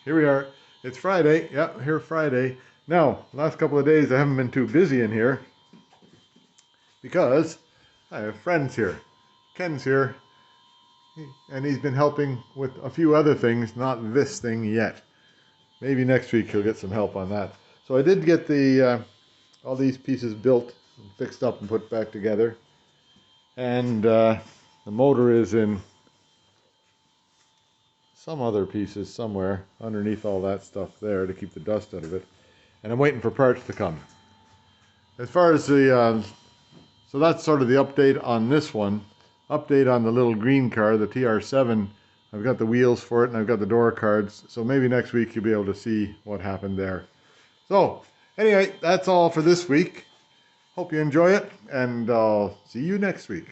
Here we are. It's Friday. Yeah, here Friday. Now, last couple of days I haven't been too busy in here because I have friends here. Ken's here, and he's been helping with a few other things, not this thing yet. Maybe next week he'll get some help on that. So I did get the all these pieces built, fixed up, and put back together, and the motor is in some other pieces somewhere underneath all that stuff there to keep the dust out of it. And I'm waiting for parts to come. As far as so that's sort of the update on this one. Update on the little green car, the TR7. I've got the wheels for it and I've got the door cards. So maybe next week you'll be able to see what happened there. So anyway, that's all for this week. Hope you enjoy it, and I'll see you next week.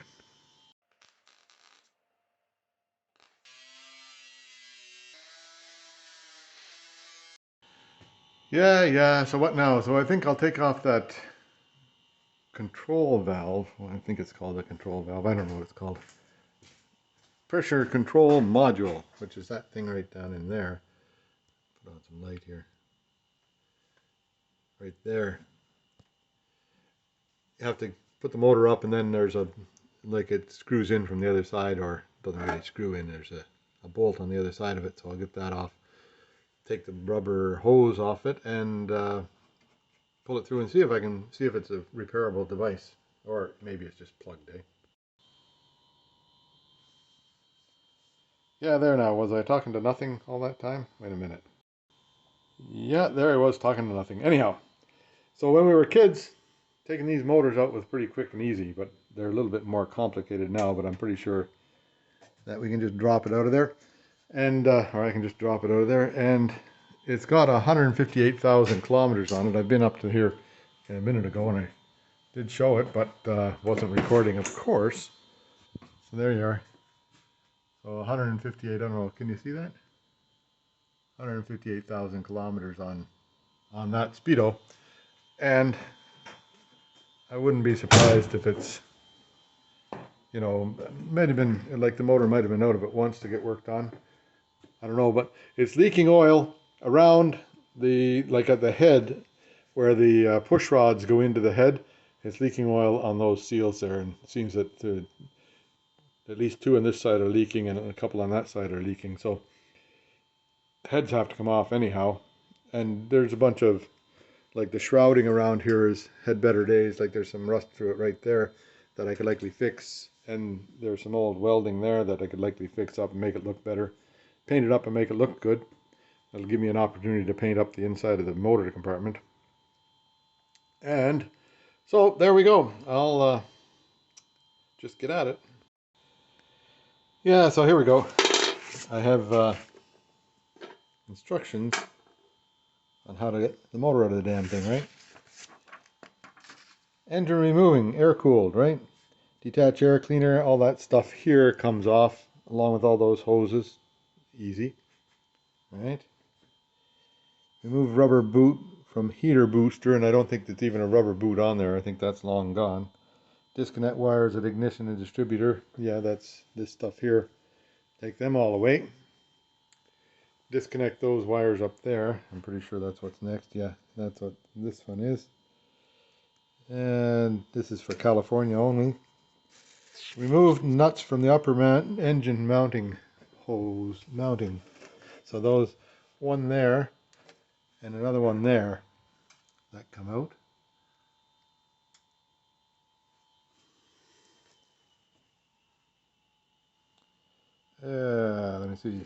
Yeah. So what now? So I think I'll take off that control valve. Well, I think it's called a control valve. I don't know what it's called. Pressure control module, which is that thing right down in there. Put on some light here. Right there. You have to put the motor up, and then there's a, like, it screws in from the other side, or doesn't really screw in. There's a bolt on the other side of it, so I'll get that off. Take the rubber hose off it and pull it through and see if I can see if it's a repairable device, or maybe it's just plugged in. Yeah, there now. Was I talking to nothing all that time? Wait a minute. Yeah, there I was talking to nothing. Anyhow, so when we were kids, taking these motors out was pretty quick and easy, but they're a little bit more complicated now, but I'm pretty sure that we can just drop it out of there, and or I can just drop it out of there, and it's got 158,000 kilometers on it. I've been up to here a minute ago and I did show it, but wasn't recording, of course. So there you are. So 158, I don't know, can you see that? 158,000 kilometers on that speedo, and I wouldn't be surprised if it's, you know, might have been, like, the motor might have been out of it once to get worked on. I don't know, but it's leaking oil around the, like at the head where the push rods go into the head. It's leaking oil on those seals there, and it seems that at least two on this side are leaking and a couple on that side are leaking. So heads have to come off anyhow. And there's a bunch of, like, the shrouding around here is had better days. Like, there's some rust through it right there that I could likely fix, and there's some old welding there that I could likely fix up and make it look better. Paint it up and make it look good. That'll give me an opportunity to paint up the inside of the motor compartment. And so there we go. I'll just get at it. Yeah, so here we go. I have instructions on how to get the motor out of the damn thing, right? Engine removing, air-cooled, right? Detach air cleaner, all that stuff here comes off along with all those hoses. Easy, right? Remove rubber boot from heater booster, and I don't think there's even a rubber boot on there. I think that's long gone. Disconnect wires at ignition and distributor. Yeah, that's this stuff here. Take them all away. Disconnect those wires up there. I'm pretty sure that's what's next. Yeah, that's what this one is. And this is for California only. Remove nuts from the upper engine mounting hose mounting. So those, one there and another one there, that come out. Let me see.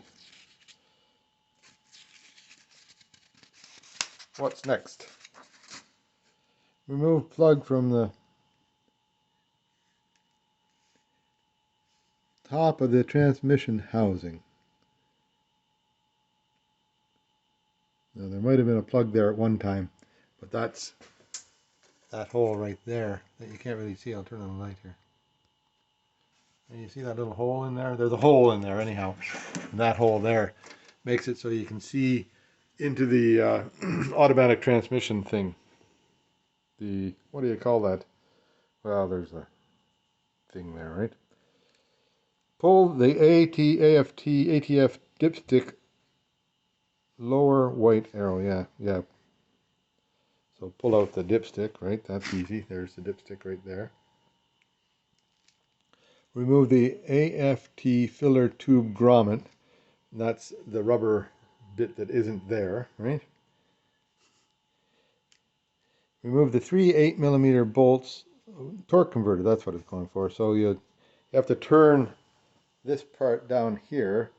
What's next? Remove plug from the top of the transmission housing. Now, there might have been a plug there at one time, but that's that hole right there that you can't really see. I'll turn on the light here. And you see that little hole in there? There's a hole in there anyhow. And that hole there makes it so you can see into the automatic transmission thing. The, what do you call that? Well, there's a thing there, right? Pull the AFT, ATF dipstick lower white arrow, yeah. So pull out the dipstick, right? That's easy. There's the dipstick right there. Remove the AFT filler tube grommet. That's the rubber bit that isn't there, right? Remove the three 8mm bolts, torque converter, that's what it's going for. So you have to turn this part down here,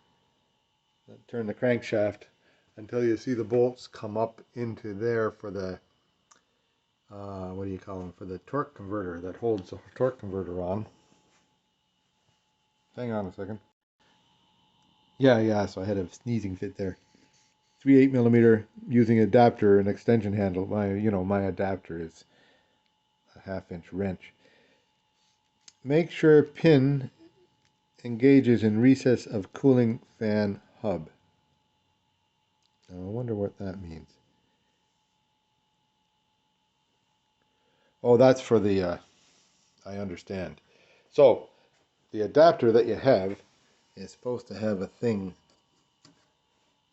turn the crankshaft until you see the bolts come up into there for the, what do you call them, for the torque converter that holds the torque converter on. Hang on a second. Yeah, so I had a sneezing fit there. Three 8mm using adapter and extension handle. My adapter is a 1/2 inch wrench. Make sure pin engages in recess of cooling fan hub. Now I wonder what that means. Oh, that's for the, I understand. So, the adapter that you have is supposed to have a thing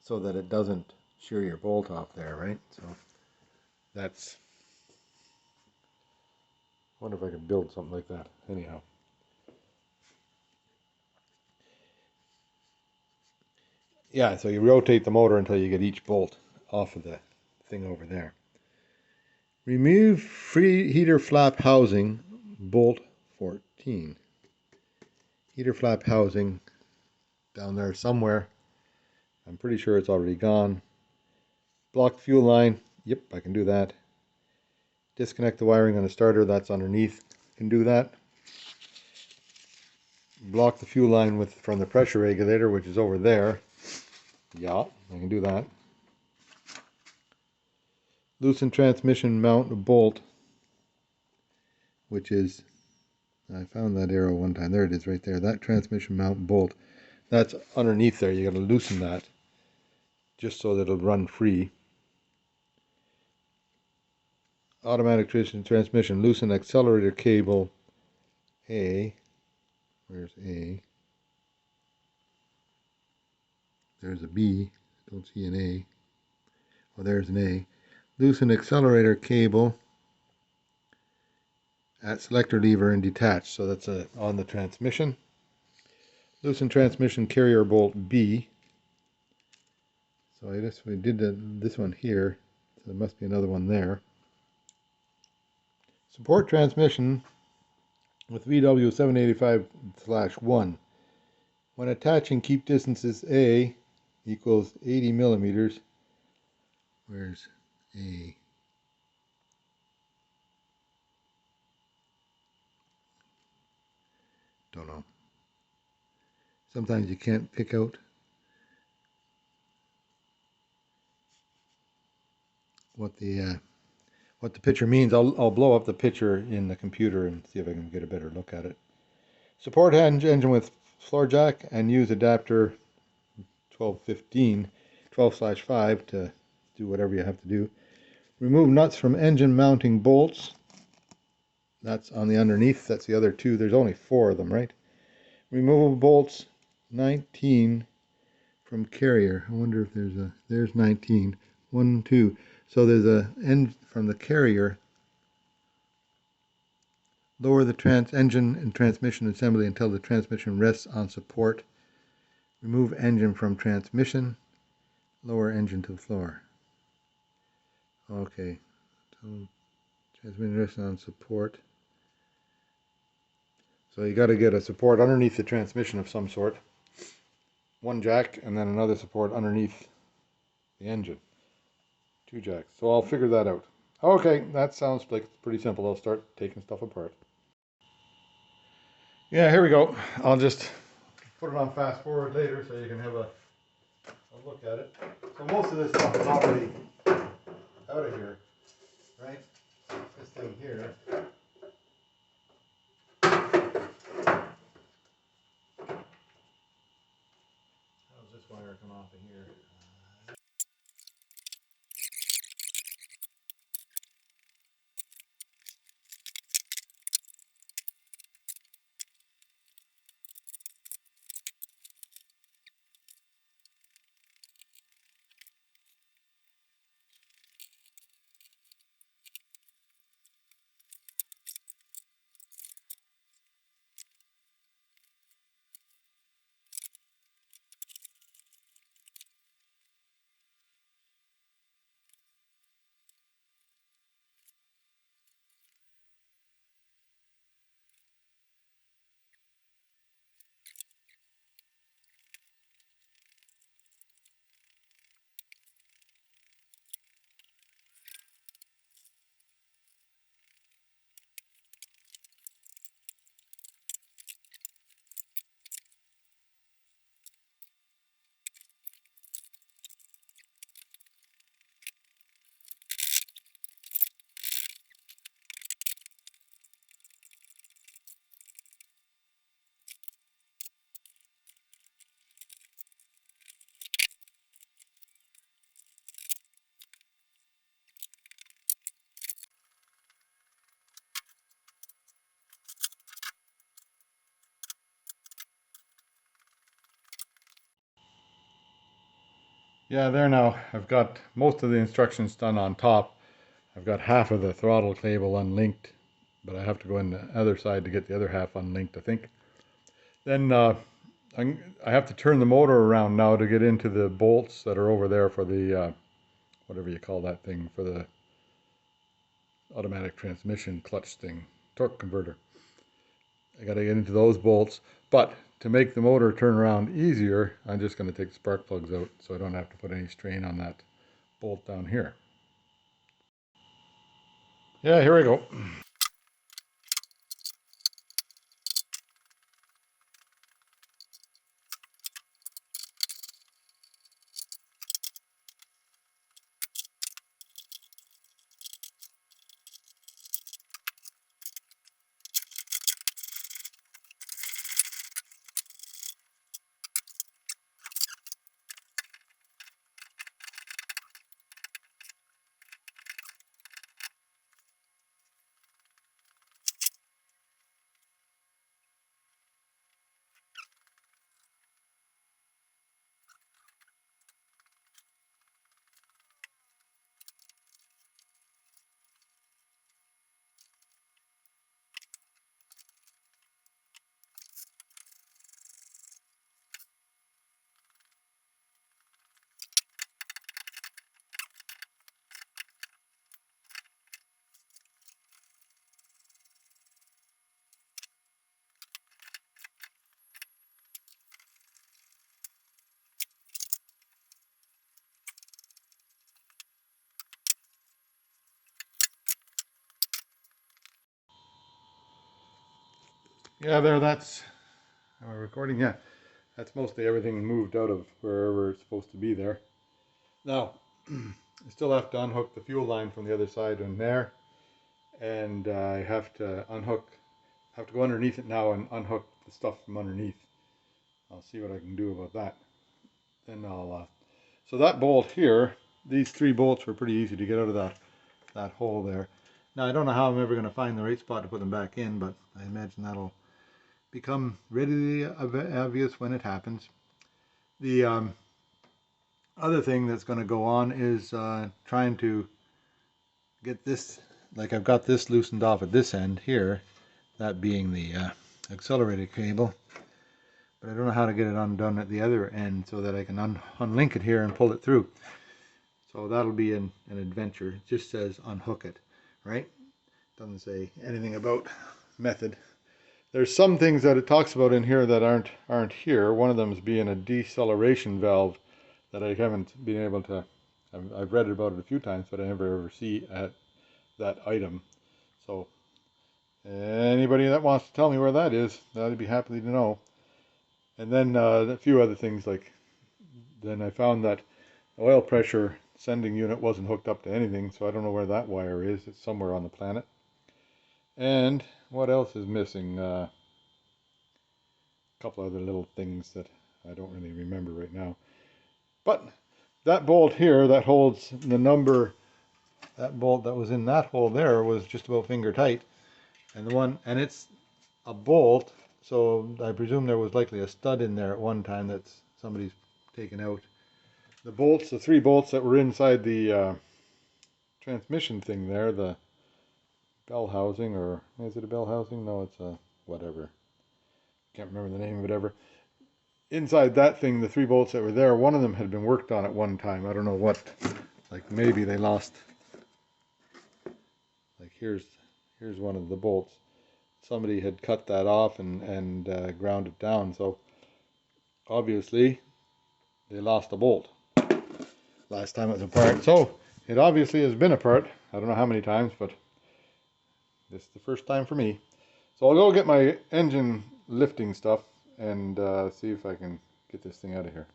so that it doesn't shear your bolt off there, right? So, that's, I wonder if I could build something like that. Anyhow. Yeah, so you rotate the motor until you get each bolt off of the thing over there. Remove free heater flap housing, bolt 14. Heater flap housing down there somewhere. I'm pretty sure it's already gone. Block fuel line. Yep, I can do that. Disconnect the wiring on the starter. That's underneath. Can do that. Block the fuel line from the pressure regulator, which is over there. Yeah, I can do that. Loosen transmission mount bolt, which is, I found that arrow one time. There it is right there. That transmission mount bolt. That's underneath there. You got to loosen that just so that it'll run free. Automatic transmission. Loosen accelerator cable A. Where's A? There's a B. Don't see an A. Oh, there's an A. Loosen accelerator cable at selector lever and detach. So that's on the transmission. Loosen transmission carrier bolt B. So I guess we did this one here. So there must be another one there. Support transmission with VW 785/1. When attaching, keep distances A equals 80mm. Where's A? Don't know. Sometimes you can't pick out what the picture means. I'll blow up the picture in the computer and see if I can get a better look at it. Support engine with floor jack and use adapter 12/5 to do whatever you have to do. Remove nuts from engine mounting bolts. That's on the underneath. That's the other two. There's only 4 of them, right? Removable bolts 19 from carrier. I wonder if there's 19. 1, 2. So there's a end from the carrier. Lower the engine and transmission assembly until the transmission rests on support. Remove engine from transmission. Lower engine to the floor. Okay. So transmission rests on support. So you got to get a support underneath the transmission of some sort. One jack and then another support underneath the engine. 2 jacks. So I'll figure that out. Okay, that sounds like it's pretty simple. I'll start taking stuff apart. Yeah, here we go. I'll just put it on fast forward later so you can have a look at it. So most of this stuff is already out of here, right? This thing here. How's this wire come off of here? Yeah, there now. I've got most of the instructions done on top. I've got half of the throttle cable unlinked, but I have to go in the other side to get the other half unlinked, I think. Then I have to turn the motor around now to get into the bolts that are over there for the, whatever you call that thing, for the automatic transmission clutch thing, torque converter. I got to get into those bolts, but to make the motor turn around easier, I'm just going to take the spark plugs out so I don't have to put any strain on that bolt down here. Yeah, here we go. Yeah, there, that's, am I recording? Yeah, that's mostly everything moved out of wherever it's supposed to be there. Now, I still have to unhook the fuel line from the other side in there, and I have to go underneath it now and unhook the stuff from underneath. I'll see what I can do about that. Then so that bolt here, these 3 bolts were pretty easy to get out of that hole there. Now, I don't know how I'm ever going to find the right spot to put them back in, but I imagine that'll become readily obvious when it happens. The other thing that's going to go on is trying to get this, like I've got this loosened off at this end here, that being the accelerator cable, but I don't know how to get it undone at the other end so that I can unlink it here and pull it through. So that'll be an adventure. It just says unhook it, right? Doesn't say anything about method. There's some things that it talks about in here that aren't here. One of them is being a deceleration valve that I haven't been able to. I've read about it a few times, but I never ever see at that item. So anybody that wants to tell me where that is, I'd be happy to know. And then a few other things, like then I found that oil pressure sending unit wasn't hooked up to anything, so I don't know where that wire is. It's somewhere on the planet. And what else is missing? A couple other little things that I don't really remember right now. But that bolt here that holds the number, that bolt that was in that hole there was just about finger tight. And it's a bolt, so I presume there was likely a stud in there at one time that somebody's taken out. The bolts, the 3 bolts that were inside the transmission thing there, the bell housing, or is it a bell housing? No, it's a whatever. Can't remember the name of it ever. Inside that thing, the 3 bolts that were there, one of them had been worked on at one time. I don't know what, like maybe they lost, like here's one of the bolts. Somebody had cut that off and ground it down, so obviously they lost a bolt last time it was apart. So it obviously has been apart. I don't know how many times, but this is the first time for me. So I'll go get my engine lifting stuff and see if I can get this thing out of here.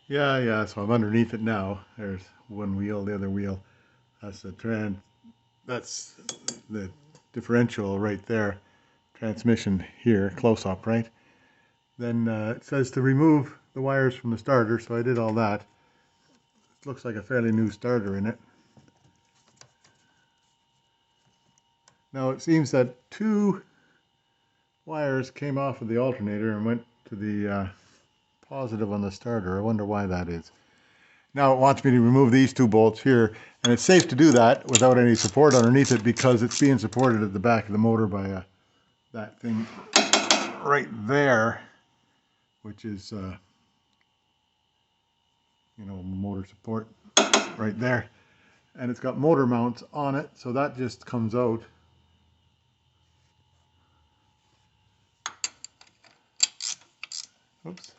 Yeah, so I'm underneath it now. There's one wheel, the other wheel. That's that's the differential right there. Transmission here, close up, right? Then it says to remove the wires from the starter, so I did all that. It looks like a fairly new starter in it. Now it seems that 2 wires came off of the alternator and went to the positive on the starter. I wonder why that is. Now it wants me to remove these two bolts here, and it's safe to do that without any support underneath it because it's being supported at the back of the motor by that thing right there, which is you know, motor support right there, and it's got motor mounts on it, so that just comes out. Oops.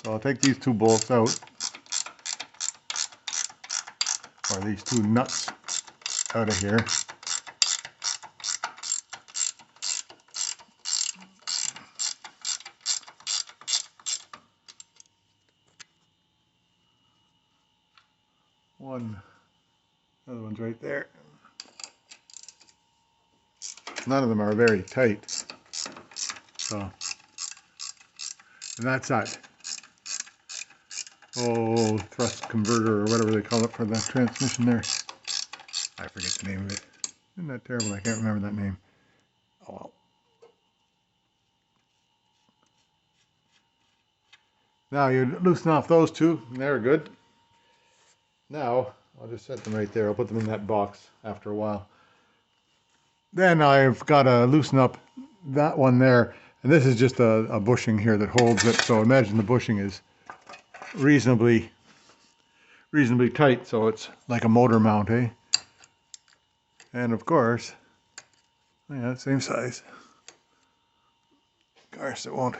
So I'll take these two bolts out, or these two nuts out of here. One, other one's right there. None of them are very tight. So, and that's that. Oh, thrust converter or whatever they call it for the transmission there. I forget the name of it. Isn't that terrible? I can't remember that name. Oh well. Now you loosen off those two, and they're good. Now, I'll just set them right there. I'll put them in that box after a while. Then I've got to loosen up that one there. And this is just a bushing here that holds it. So imagine the bushing is reasonably tight. So it's like a motor mount, eh? And of course, yeah, same size. Of course, it won't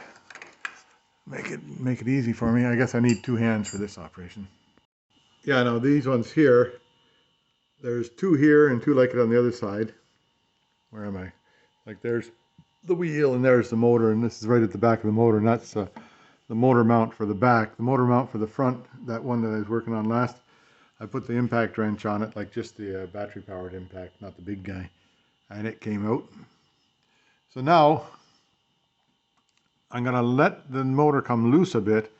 make it easy for me. I guess I need two hands for this operation. Yeah, no, these ones here, there's two here and two like it on the other side. Where am I? Like there's the wheel and there's the motor, and this is right at the back of the motor, and that's the motor mount for the back. The motor mount for the front, that one that I was working on last, I put the impact wrench on it, like just the battery powered impact, not the big guy, and it came out. So now I'm gonna let the motor come loose a bit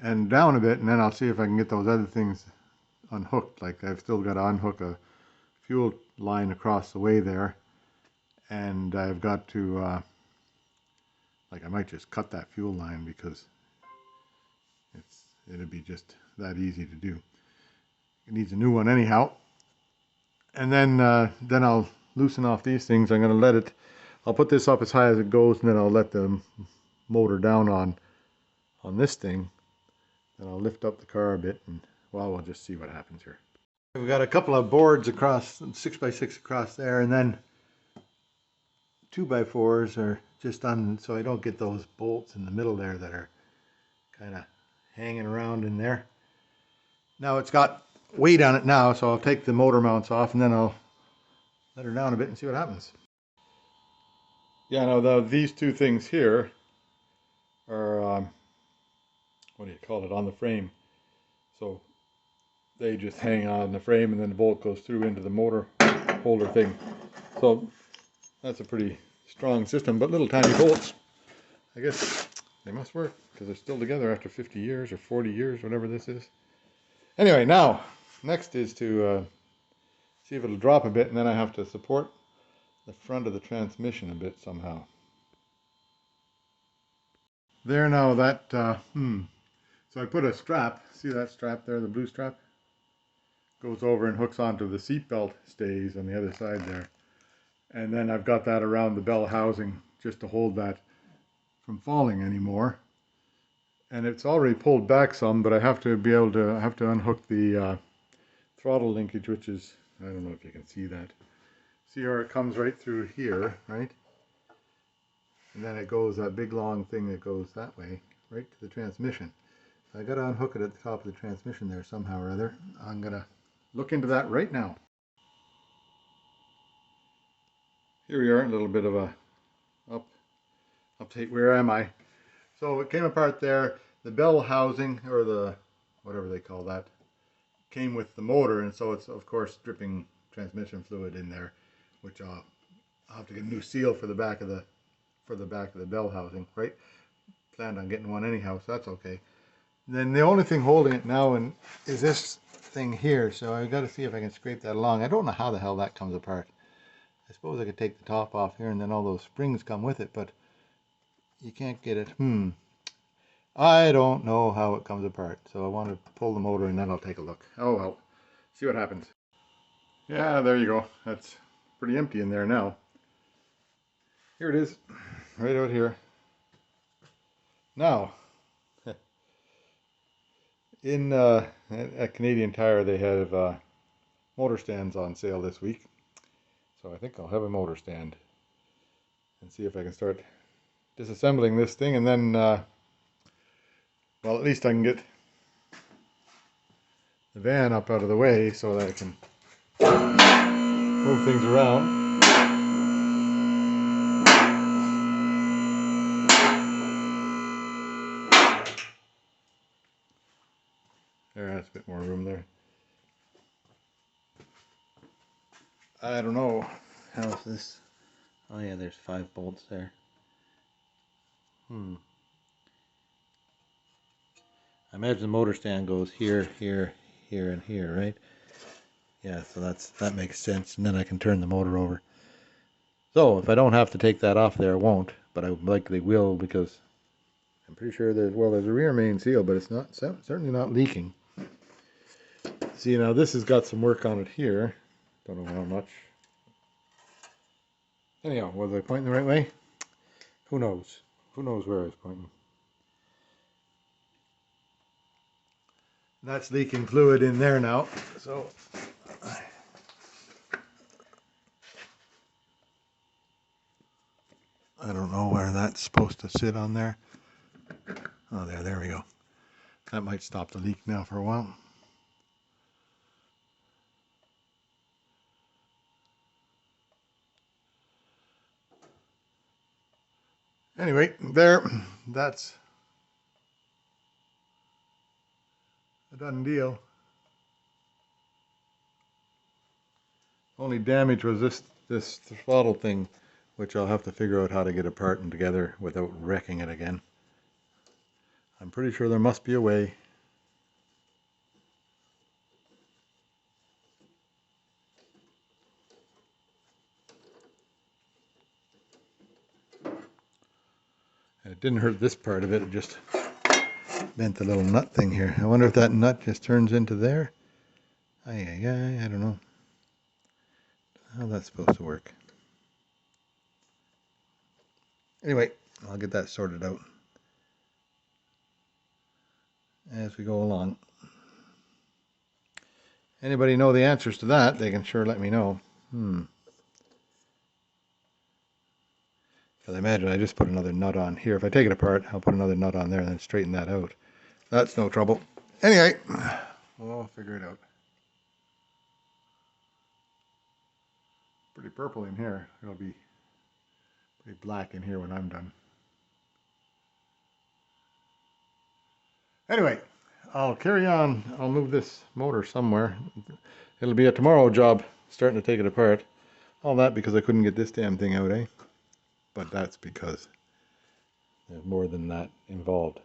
and down a bit, and then I'll see if I can get those other things unhooked. Like I've still got to unhook a fuel line across the way there, and I've got to like I might just cut that fuel line because it'd be just that easy to do. It needs a new one anyhow. And then I'll loosen off these things. I'm going to I'll put this up as high as it goes, and then I'll let the motor down on this thing. And I'll lift up the car a bit, and well, we'll just see what happens here. We've got a couple of boards across, 6x6 across there, and then 2x4s are just on, so I don't get those bolts in the middle there that are kind of hanging around in there. Now it's got weight on it now, so I'll take the motor mounts off, and then I'll let her down a bit and see what happens. Yeah, now these two things here are what do you call it, on the frame. So they just hang on the frame, and then the bolt goes through into the motor holder thing. So that's a pretty strong system, but little tiny bolts. I guess they must work because they're still together after 50 years or 40 years, whatever this is. Anyway, now next is to see if it'll drop a bit, and then I have to support the front of the transmission a bit somehow. There, now that so I put a strap, see that strap there, the blue strap, goes over and hooks onto the seat belt stays on the other side there, and then I've got that around the bell housing just to hold that from falling anymore. And it's already pulled back some, but I have to be able to unhook the throttle linkage, which is, I don't know if you can see that. See how it comes right through here, right? And then it goes, that big long thing that goes that way, right to the transmission. So I got to unhook it at the top of the transmission there somehow or other. I'm going to look into that right now. Here we are, a little bit of a update. Where am I? So it came apart there. The bell housing, or the whatever they call that, came with the motor, and so it's of course dripping transmission fluid in there, which I'll have to get a new seal for the back of the bell housing, right? Planned on getting one anyhow, so that's okay. Then the only thing holding it now is this thing here, so I've got to see if I can scrape that along. I don't know how the hell that comes apart. I suppose I could take the top off here, and then all those springs come with it, but you can't get it. I don't know how it comes apart, so I want to pull the motor and then I'll take a look. Oh well, see what happens. Yeah, there you go. That's pretty empty in there now. Here it is, right out here. Now, in at Canadian Tire, they have motor stands on sale this week. So I think I'll have a motor stand and see if I can start disassembling this thing, and then, well, at least I can get the van up out of the way so that I can move things around. There, that's a bit more room there. I don't know. How's this? Oh yeah, there's 5 bolts there. I imagine the motor stand goes here, here, here, and here, right? Yeah, so that makes sense. And then I can turn the motor over. So if I don't have to take that off there, I won't. But I likely will, because I'm pretty sure there's a rear main seal, but it's not certainly not leaking. See, now this has got some work on it here. Don't know how much. Anyhow, was I pointing the right way? Who knows? Who knows where I was pointing? That's leaking fluid in there now, so I don't know where that's supposed to sit on there. Oh, there we go. That might stop the leak now for a while. Anyway, that's a done deal. Only damage was this throttle thing, which I'll have to figure out how to get apart and together without wrecking it again. I'm pretty sure there must be a way. And it didn't hurt this part of it, it just bent the little nut thing here. I wonder if that nut just turns into there? I don't know how that's supposed to work. Anyway, I'll get that sorted out as we go along. Anybody know the answers to that, they can sure let me know. Because I imagine I just put another nut on here. If I take it apart, I'll put another nut on there and then straighten that out. That's no trouble. Anyway, we'll figure it out. Pretty purple in here. It'll be pretty black in here when I'm done. Anyway, I'll carry on. I'll move this motor somewhere. It'll be a tomorrow job, starting to take it apart. All that because I couldn't get this damn thing out, eh? But that's because there's more than that involved.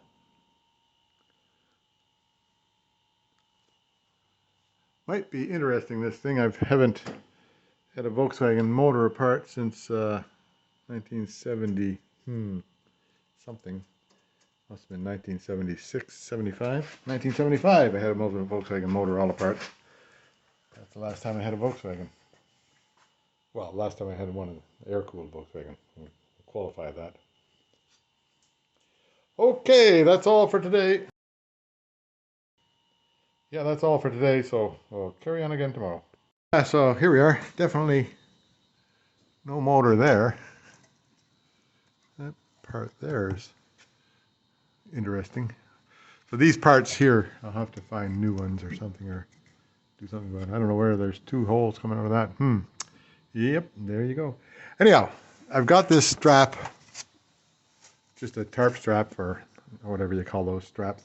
Might be interesting, this thing. I haven't had a Volkswagen motor apart since 1970 something. Must have been 1976, 75. 1975 I had a Volkswagen motor all apart. That's the last time I had a Volkswagen. Well, last time I had one of the air-cooled Volkswagen. We'll qualify that. Okay, that's all for today. Yeah, that's all for today, so we'll carry on again tomorrow. Yeah, so here we are. Definitely no motor there. That part there is interesting. So these parts here, I'll have to find new ones or something, or do something about it. I don't know where there's 2 holes coming out of that. Yep, there you go. Anyhow, I've got this strap, just a tarp strap, or whatever you call those straps,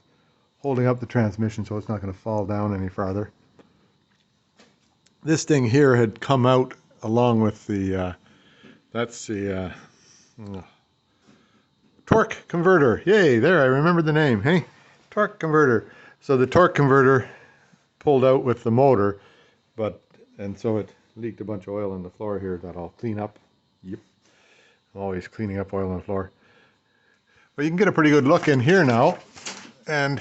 holding up the transmission so it's not going to fall down any farther. This thing here had come out along with the, that's the torque converter. Yay, there, I remembered the name, hey? Torque converter. So the torque converter pulled out with the motor, and so it leaked a bunch of oil on the floor here that I'll clean up. Yep, I'm always cleaning up oil on the floor. But you can get a pretty good look in here now and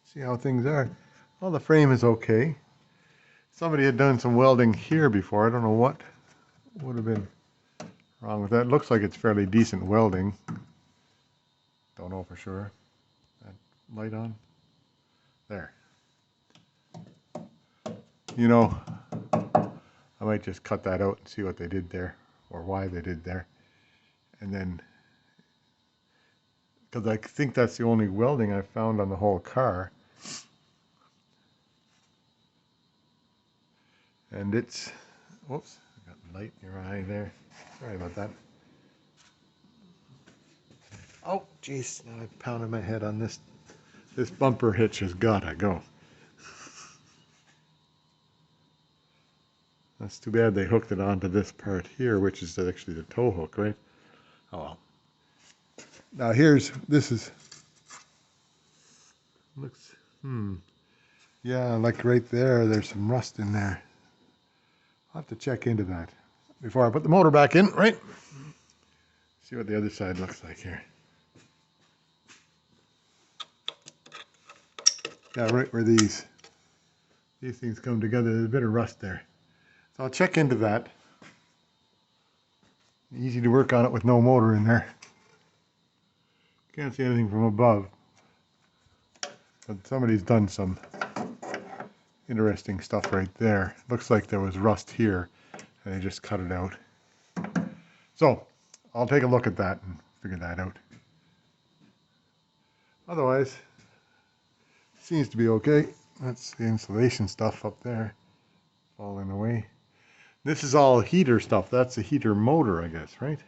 see how things are. Well, the frame is okay. Somebody had done some welding here before. I don't know what would have been wrong with that. It looks like it's fairly decent welding. Don't know for sure. That light on? There. You know, I might just cut that out and see what they did there, or why they did there. And then, because I think that's the only welding I found on the whole car. And it's, whoops, I got light in your eye there. Sorry about that. Oh, jeez, now I pounded my head on this. This bumper hitch has gotta go. That's too bad they hooked it onto this part here, which is actually the tow hook, right? Oh well. Now this is, looks, yeah, like right there, there's some rust in there. I'll have to check into that before I put the motor back in, right? See what the other side looks like here. Yeah, right where these things come together, there's a bit of rust there. So I'll check into that. Easy to work on it with no motor in there. Can't see anything from above. But somebody's done some interesting stuff right there. Looks like there was rust here and they just cut it out. So I'll take a look at that and figure that out. Otherwise, seems to be okay. That's the insulation stuff up there falling away. This is all heater stuff. That's a heater motor, I guess, right?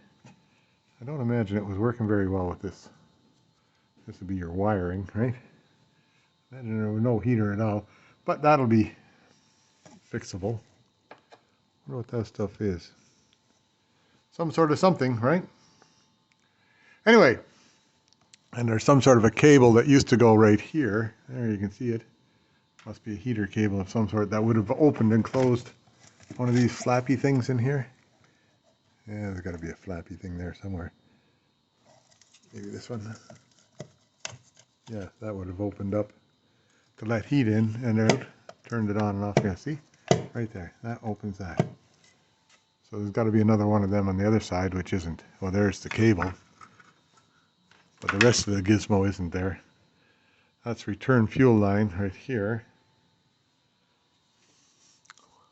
I don't imagine it was working very well with this. This would be your wiring, right? Imagine there was no heater at all. But that'll be fixable. I wonder what that stuff is. Some sort of something, right? Anyway, and there's some sort of a cable that used to go right here. There, you can see it. Must be a heater cable of some sort that would have opened and closed one of these flappy things in here. Yeah, there's got to be a flappy thing there somewhere. Maybe this one. Yeah, that would have opened up to let heat in and out. Turned it on and off. Yeah, see? Right there. That opens that. So there's got to be another one of them on the other side, which isn't. Well, there's the cable. But the rest of the gizmo isn't there. That's return fuel line right here.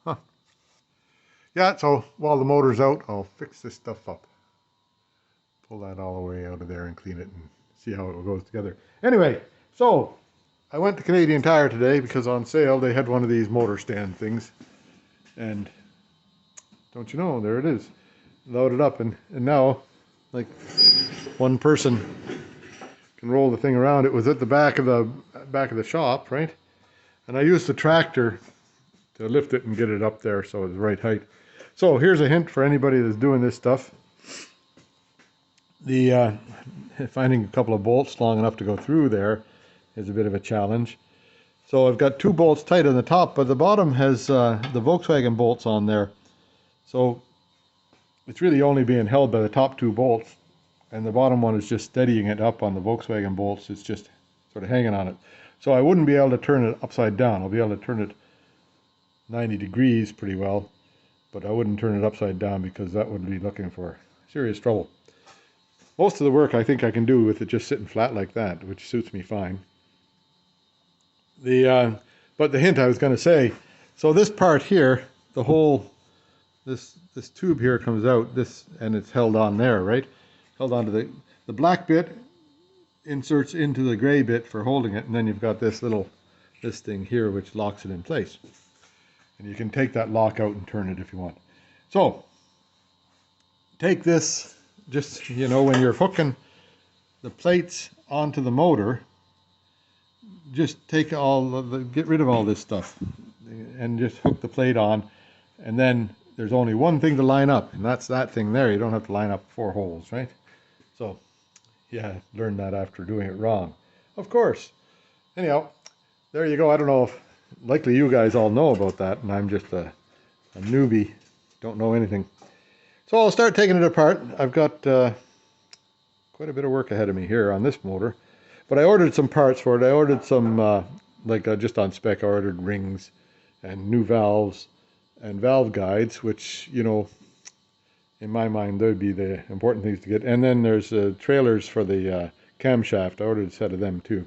Huh. Yeah, so while the motor's out, I'll fix this stuff up. Pull that all the way out of there and clean it and see how it goes together. Anyway, so I went to Canadian Tire today because on sale they had one of these motor stand things. And don't you know, there it is. Loaded up and now, like, one person can roll the thing around. It was at the back of the shop, right? And I used the tractor to lift it and get it up there so it's the right height. So here's a hint for anybody that's doing this stuff. Finding a couple of bolts long enough to go through there is a bit of a challenge. So I've got two bolts tight on the top, but the bottom has the Volkswagen bolts on there. So it's really only being held by the top two bolts, and the bottom one is just steadying it up on the Volkswagen bolts. It's just sort of hanging on it. So I wouldn't be able to turn it upside down. I'll be able to turn it 90 degrees pretty well, but I wouldn't turn it upside down because that would be looking for serious trouble. Most of the work I think I can do with it just sitting flat like that, which suits me fine. But the hint I was going to say, so this part here, the whole, this tube here comes out, this, and it's held on there, right? Held onto the black bit inserts into the gray bit for holding it, and then you've got this thing here which locks it in place. And you can take that lock out and turn it if you want. So, take this, just, you know, when you're hooking the plates onto the motor, just take get rid of all this stuff and just hook the plate on, and then there's only one thing to line up, and that's that thing there. You don't have to line up 4 holes, right? So, yeah, learned that after doing it wrong. Of course. Anyhow, there you go. I don't know if, likely you guys all know about that, and I'm just a newbie, don't know anything. So I'll start taking it apart. I've got quite a bit of work ahead of me here on this motor. But I ordered some parts for it. I ordered some, just on spec, I ordered rings and new valves and valve guides, which, you know, in my mind, they'd be the important things to get. And then there's trailers for the camshaft. I ordered a set of them too.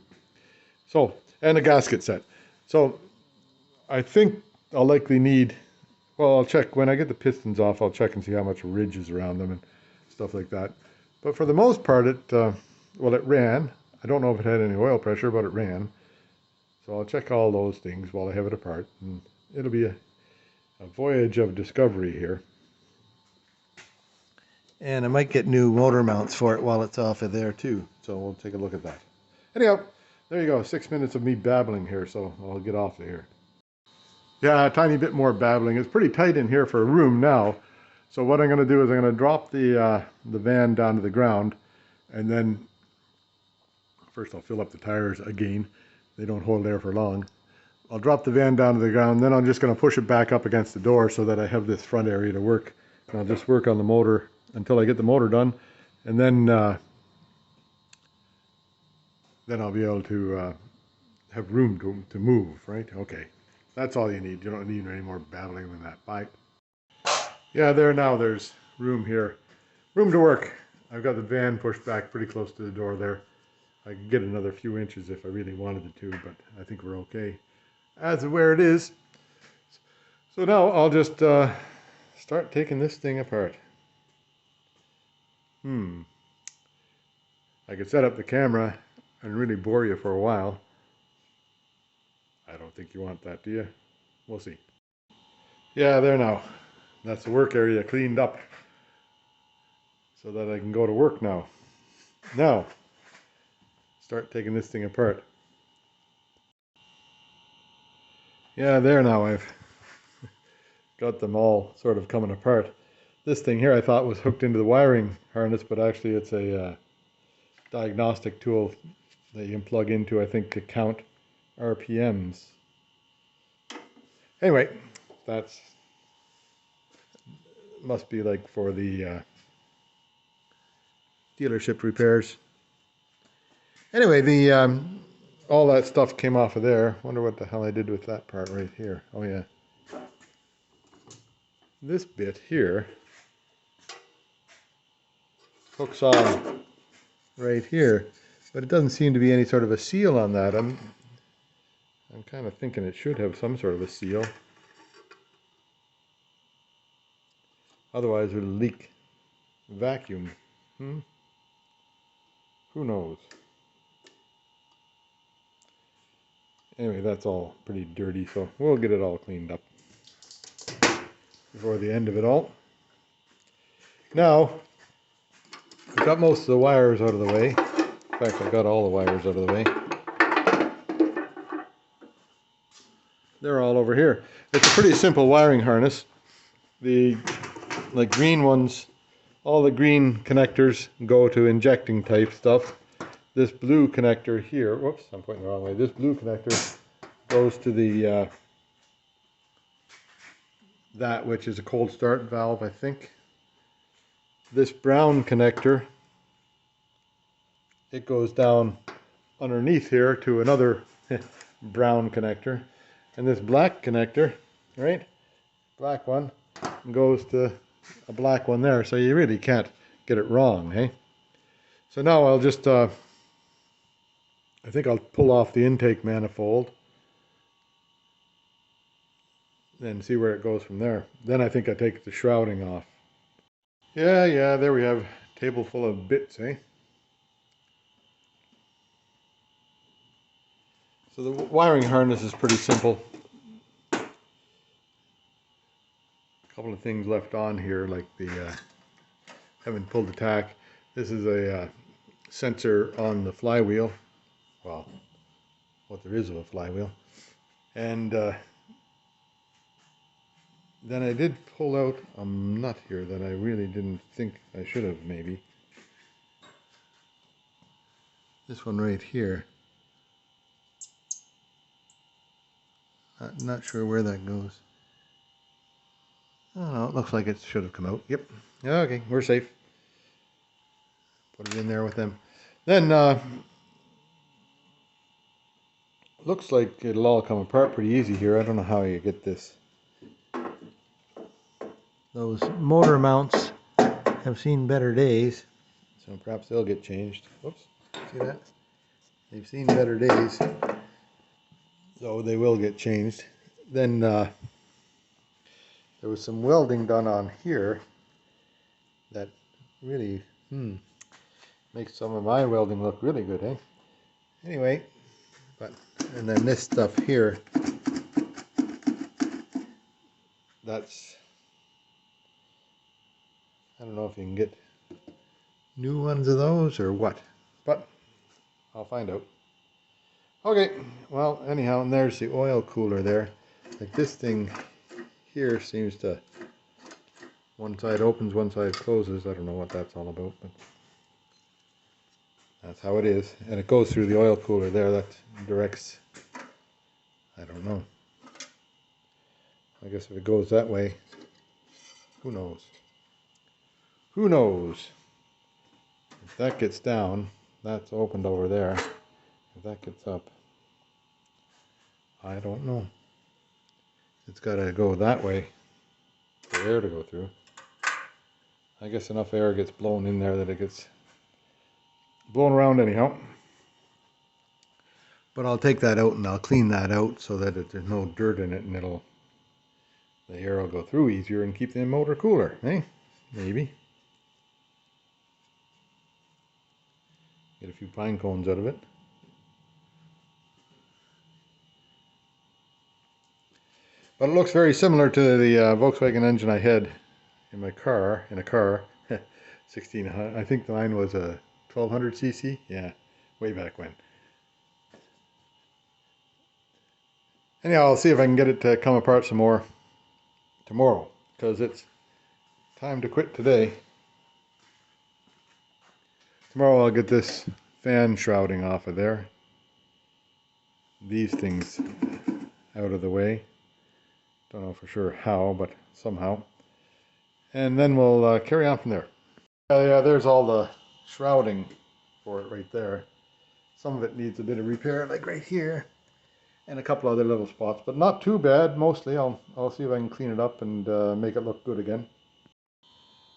So, and a gasket set. So I think I'll likely need, well, I'll check when I get the pistons off, I'll check and see how much ridge is around them and stuff like that. But for the most part, it ran. I don't know if it had any oil pressure, but it ran. So I'll check all those things while I have it apart. And it'll be a voyage of discovery here. And I might get new motor mounts for it while it's off of there too. So we'll take a look at that. Anyhow, there you go. 6 minutes of me babbling here, so I'll get off of here. Yeah, a tiny bit more babbling. It's pretty tight in here for a room now. So what I'm going to do is I'm going to drop the van down to the ground, and then first I'll fill up the tires again. They don't hold air for long. I'll drop the van down to the ground, then I'm just going to push it back up against the door so that I have this front area to work. And I'll just work on the motor until I get the motor done, and then I'll be able to have room to move, right? Okay, that's all you need. You don't need any more babbling than that. Bye. Yeah, there's room here. Room to work. I've got the van pushed back pretty close to the door there. I could get another few inches if I really wanted it to, but I think we're okay as of where it is. So now I'll just start taking this thing apart. I could set up the camera and really bore you for a while. I don't think you want that, do you? We'll see. Yeah, there now. That's the work area cleaned up so that I can go to work now. Now, start taking this thing apart. Yeah, there now I've got them all sort of coming apart. This thing here I thought was hooked into the wiring harness, but actually it's a diagnostic tool that you can plug into, I think, to count RPMs. Anyway, that's must be like for the dealership repairs. Anyway, the all that stuff came off of there. Wonder what the hell I did with that part right here. Oh yeah, this bit here hooks on right here, but it doesn't seem to be any sort of a seal on that. I'm kind of thinking it should have some sort of a seal. Otherwise it would leak vacuum. Who knows? Anyway, that's all pretty dirty, so we'll get it all cleaned up before the end of it all. Now, I've got most of the wires out of the way. In fact, I've got all the wires out of the way. They're all over here. It's a pretty simple wiring harness. The green ones, all the green connectors go to injecting type stuff. This blue connector here, whoops, I'm pointing the wrong way. This blue connector goes to the that which is a cold start valve, I think. This brown connector, it goes down underneath here to another brown connector. And this black connector, right, black one, goes to a black one there. So you really can't get it wrong, hey? So now I'll just, I think I'll pull off the intake manifold and see where it goes from there. Then I think I take the shrouding off. Yeah, there we have a table full of bits, eh? So the wiring harness is pretty simple. A couple of things left on here, like the, haven't pulled the tack. This is a sensor on the flywheel. Well, what there is of a flywheel. And then I did pull out a nut here that I really didn't think I should have, maybe. This one right here. Not sure where that goes. Oh no, it looks like it should have come out. Yep. Okay, we're safe. Put it in there with them. Then looks like it'll all come apart pretty easy here. I don't know how you get this. Those motor mounts have seen better days, so perhaps they'll get changed. Whoops, see that? They've seen better days, so they will get changed. Then there was some welding done on here that really makes some of my welding look really good, eh? Anyway, and then this stuff here, that's, I don't know if you can get new ones of those or what, but I'll find out. Okay, well, anyhow, and there's the oil cooler there. Like this thing here seems to, one side opens, one side closes. I don't know what that's all about, but that's how it is. And it goes through the oil cooler there. That directs, I don't know. I guess if it goes that way, who knows? Who knows? If that gets down, that's opened over there. If that gets up, I don't know. It's got to go that way for air to go through. I guess enough air gets blown in there that it gets blown around anyhow. But I'll take that out and I'll clean that out so that there's no dirt in it, and the air will go through easier and keep the motor cooler, eh? Maybe. Get a few pine cones out of it. But it looks very similar to the Volkswagen engine I had in my car, 1600. I think mine was a 1200 cc. Yeah, way back when. Anyhow, I'll see if I can get it to come apart some more tomorrow, because it's time to quit today. Tomorrow I'll get this fan shrouding off of there. These things out of the way. Don't know for sure how, but somehow. And then we'll carry on from there. Yeah, there's all the shrouding for it right there. Some of it needs a bit of repair, like right here, and a couple other little spots, but not too bad. Mostly, I'll see if I can clean it up and make it look good again.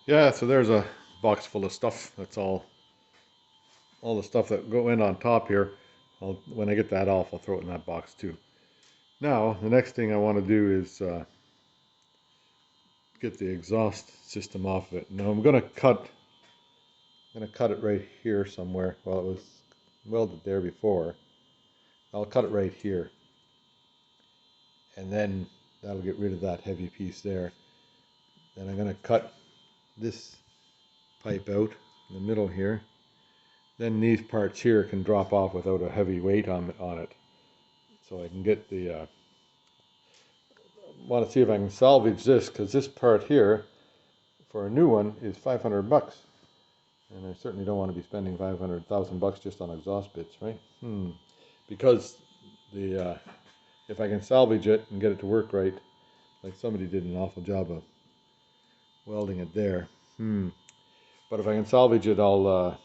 Yeah, so there's a box full of stuff. That's all the stuff that go in on top here. When I get that off, I'll throw it in that box too. Now, the next thing I want to do is get the exhaust system off of it. Now I'm going to cut it right here somewhere. Well, it was welded there before. I'll cut it right here, and then that'll get rid of that heavy piece there. Then I'm going to cut this pipe out in the middle here. Then these parts here can drop off without a heavy weight on it. So I can get the want to see if I can salvage this, because this part here for a new one is 500 bucks, and I certainly don't want to be spending 500,000 bucks just on exhaust bits, right? Because if I can salvage it and get it to work right, like somebody did an awful job of welding it there. But if I can salvage it, I'll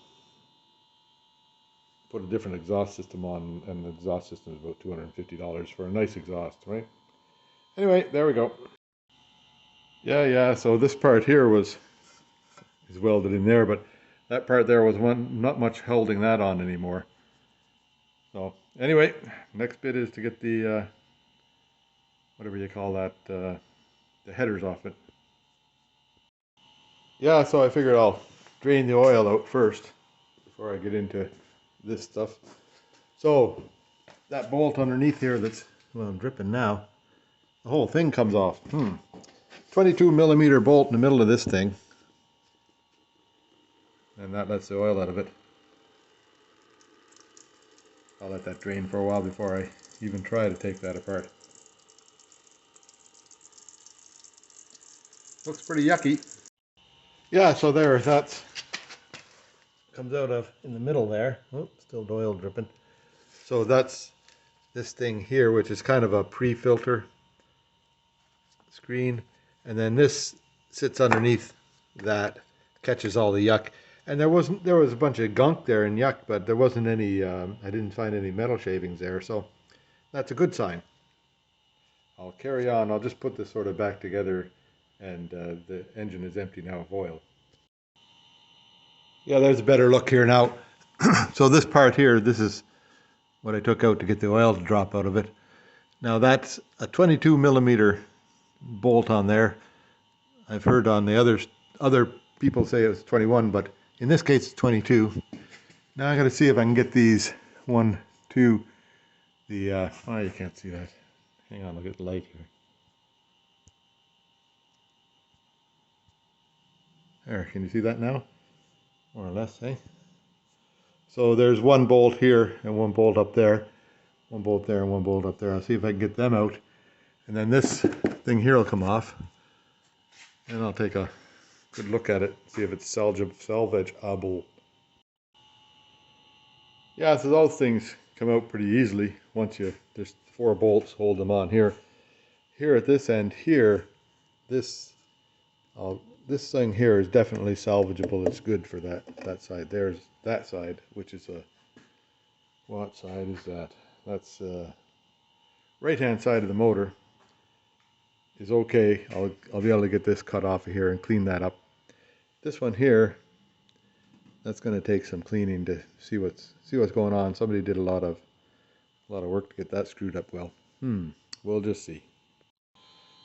put a different exhaust system on, and the exhaust system is about $250 for a nice exhaust, right? Anyway, there we go. Yeah, so this part here is welded in there, but that part there was not much holding that on anymore. So anyway, next bit is to get the whatever you call that, the headers off it. Yeah, so I figured I'll drain the oil out first before I get into this stuff. So that bolt underneath here that's, well, dripping now, the whole thing comes off. 22 millimeter bolt in the middle of this thing, and that lets the oil out of it. I'll let that drain for a while before I even try to take that apart. Looks pretty yucky. Yeah, so there, that's comes out of in the middle there. Oh, still oil dripping. So that's this thing here, which is kind of a pre-filter screen, and then this sits underneath that, catches all the yuck, And there was a bunch of gunk there and yuck, but there wasn't any. I didn't find any metal shavings there, so that's a good sign. I'll carry on. I'll just put this sort of back together, and the engine is empty now of oil. Yeah, there's a better look here now. So this part here, this is what I took out to get the oil to drop out of it. Now that's a 22 millimeter bolt on there. I've heard on the other people say it was 21, but in this case it's 22. Now I got to see if I can get these 1, 2. Oh, you can't see that. Hang on, look at the light here. There, can you see that now? More or less, eh? So there's one bolt here and one bolt up there. One bolt there and one bolt up there. I'll see if I can get them out. And then this thing here will come off. And I'll take a good look at it, see if it's salvageable. Yeah, so those things come out pretty easily once there's 4 bolts hold them on here. Here at this end here, this thing here is definitely salvageable. It's good for that side. There's that side, which is what side is that? That's right hand side of the motor is okay. I'll be able to get this cut off of here and clean that up. This one here, that's going to take some cleaning to see what's going on. Somebody did a lot of work to get that screwed up well. We'll just see.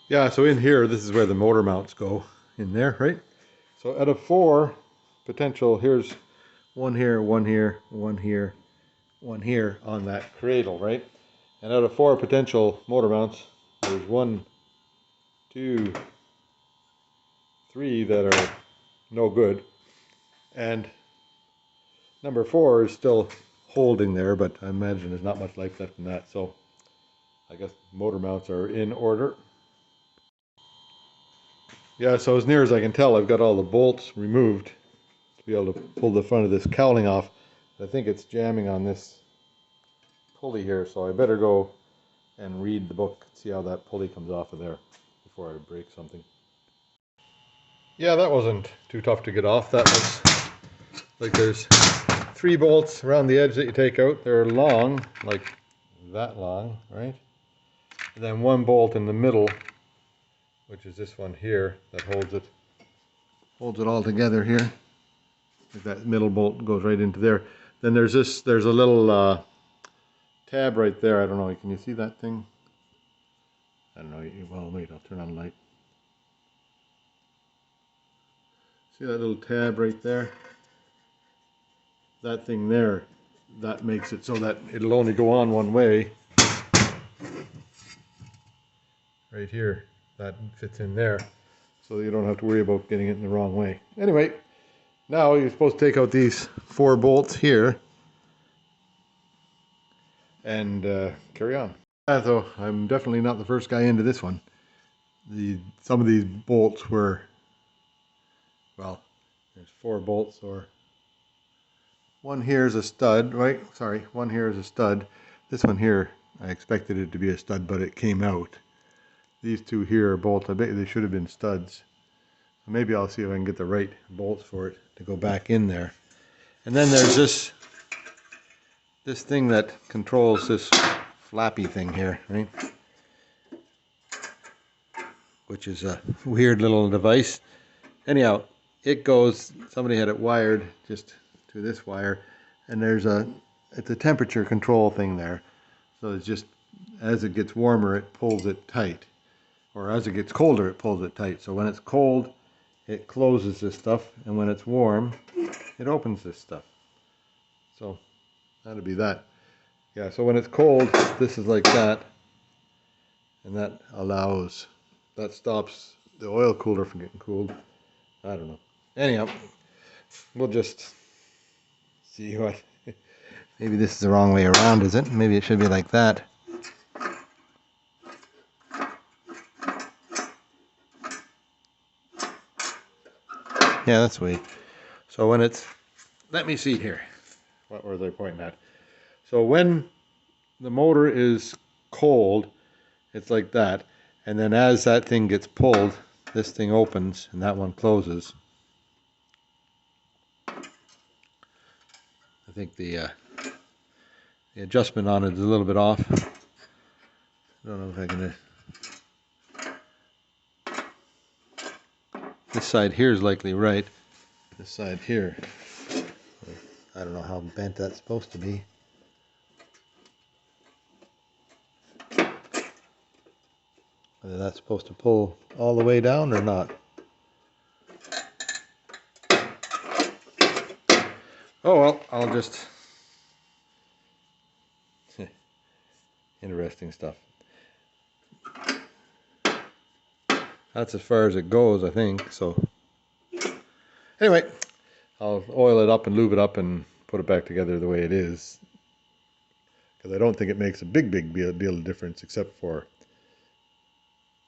Yeah, so in here, this is where the motor mounts go, in there, right? So out of 4 potential, here's one here, one here, one here, one here on that cradle, right? And out of 4 potential motor mounts, there's 1, 2, 3 that are no good, and number 4 is still holding there, but I imagine there's not much life left in that, so I guess motor mounts are in order. Yeah, so as near as I can tell, I've got all the bolts removed to be able to pull the front of this cowling off. I think it's jamming on this pulley here, so I better go and read the book, see how that pulley comes off of there before I break something. Yeah, that wasn't too tough to get off. That was like there's 3 bolts around the edge that you take out. They're long, like that long, right? And then 1 bolt in the middle, which is this one here, that holds it all together here. That middle bolt goes right into there. Then there's a little tab right there. I don't know, can you see that thing? I don't know, well wait, I'll turn on the light. See that little tab right there? That thing there, that makes it so that it'll only go on one way. Right here, that fits in there, so you don't have to worry about getting it in the wrong way. Anyway, now you're supposed to take out these 4 bolts here and carry on. So I'm definitely not the first guy into this one. Some of these bolts were, well, there's 4 bolts, or one here is a stud, right? Sorry, one here is a stud. This one here, I expected it to be a stud, but it came out. These 2 here are bolts. I bet they should have been studs. Maybe I'll see if I can get the right bolts for it to go back in there. And then there's this thing that controls this flappy thing here, right? Which is a weird little device. Anyhow, it goes, somebody had it wired just to this wire, and it's a temperature control thing there. So it's just, as it gets warmer, it pulls it tight. Or as it gets colder, it pulls it tight. So when it's cold, it closes this stuff, and when it's warm, it opens this stuff. So that'll be that. Yeah, so when it's cold, this is like that, and that stops the oil cooler from getting cooled. I don't know. Anyhow, we'll just see what. Maybe this is the wrong way around, is it? Maybe it should be like that. Yeah, that's the way. So when it's, let me see here. What were they pointing at? So when the motor is cold, it's like that. And then as that thing gets pulled, this thing opens and that one closes. I think the adjustment on it is a little bit off. I don't know if I can... This side here is likely right. This side here, I don't know how bent that's supposed to be. Whether that's supposed to pull all the way down or not. Oh well, I'll just... Interesting stuff. That's as far as it goes, I think, so... Anyway, I'll oil it up and lube it up and put it back together the way it is. Because I don't think it makes a big deal of difference, except for...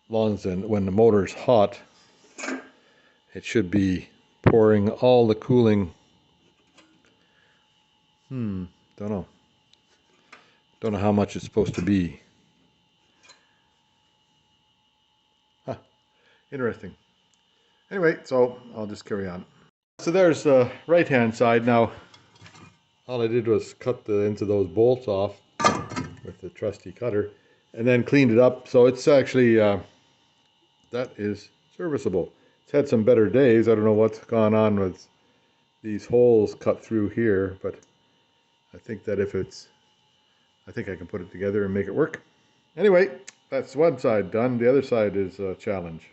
long as when the motor's hot, it should be pouring all the cooling. Don't know. Don't know how much it's supposed to be. Huh. Interesting. Anyway, so I'll just carry on. So there's the right-hand side. Now, all I did was cut the ends of those bolts off with the trusty cutter, and then cleaned it up. So it's actually, that is serviceable. It's had some better days. I don't know what's gone on with these holes cut through here, but I think that I think I can put it together and make it work. Anyway, that's one side done. The other side is a challenge.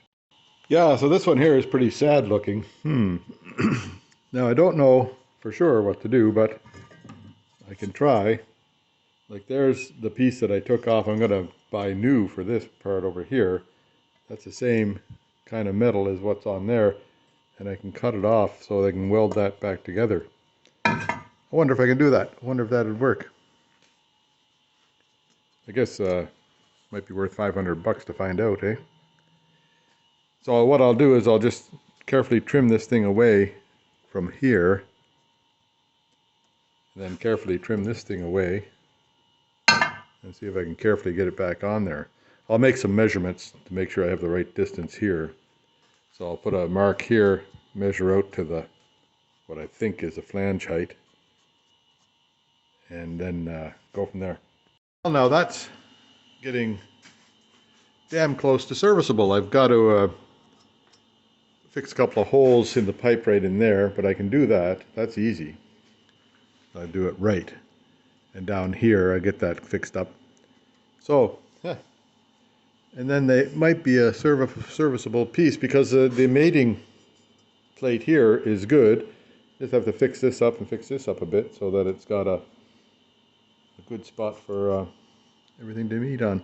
Yeah, so this one here is pretty sad looking. Now I don't know for sure what to do, but I can try. Like there's the piece that I took off. I'm going to buy new for this part over here. That's the same kind of metal as what's on there. And I can cut it off so they can weld that back together. I wonder if I can do that. I wonder if that would work. I guess might be worth 500 bucks to find out, eh? So what I'll do is I'll just carefully trim this thing away from here. And then carefully trim this thing away. And see if I can carefully get it back on there. I'll make some measurements to make sure I have the right distance here. So I'll put a mark here, measure out to the what I think is the flange height. And then go from there. Well, now that's getting damn close to serviceable. I've got to fix a couple of holes in the pipe right in there, but I can do that. That's easy. I do it right. And down here, I get that fixed up. So, and then they might be a serviceable piece because the mating plate here is good. Just have to fix this up and fix this up a bit so that it's got a good spot for everything to meet on. A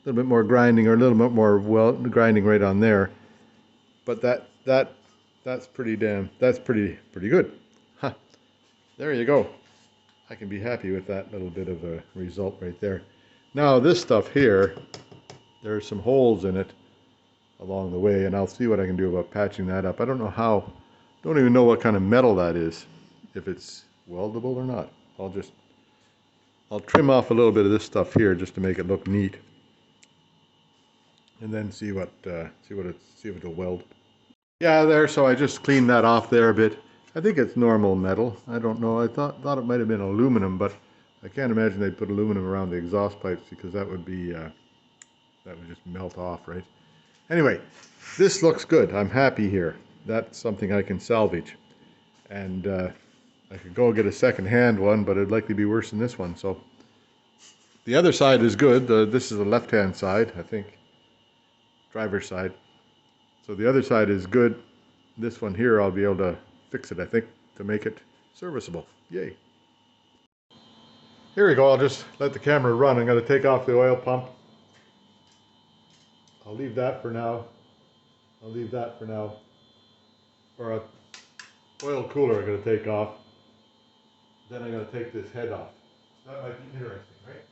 little bit more grinding or a little bit more grinding right on there. But that's pretty good. Huh. There you go. I can be happy with that little bit of a result right there. Now this stuff here, there's some holes in it along the way, and I'll see what I can do about patching that up. I don't know how, don't even know what kind of metal that is, if it's weldable or not. I'll trim off a little bit of this stuff here just to make it look neat, and then see if it'll weld. Yeah, there. So I just cleaned that off there a bit. I think it's normal metal. I don't know. I thought it might have been aluminum, but I can't imagine they'd put aluminum around the exhaust pipes because that would be that would just melt off, right? Anyway, this looks good. I'm happy here. That's something I can salvage, and I could go get a second-hand one, but it'd likely be worse than this one. So the other side is good. This is the left-hand side, I think, driver's side. So the other side is good. This one here, I'll be able to fix it, I think, to make it serviceable. Yay. Here we go. I'll just let the camera run. I'm going to take off the oil pump. I'll leave that for now. Or a oil cooler I'm going to take off. Then I'm going to take this head off. That might be interesting, right?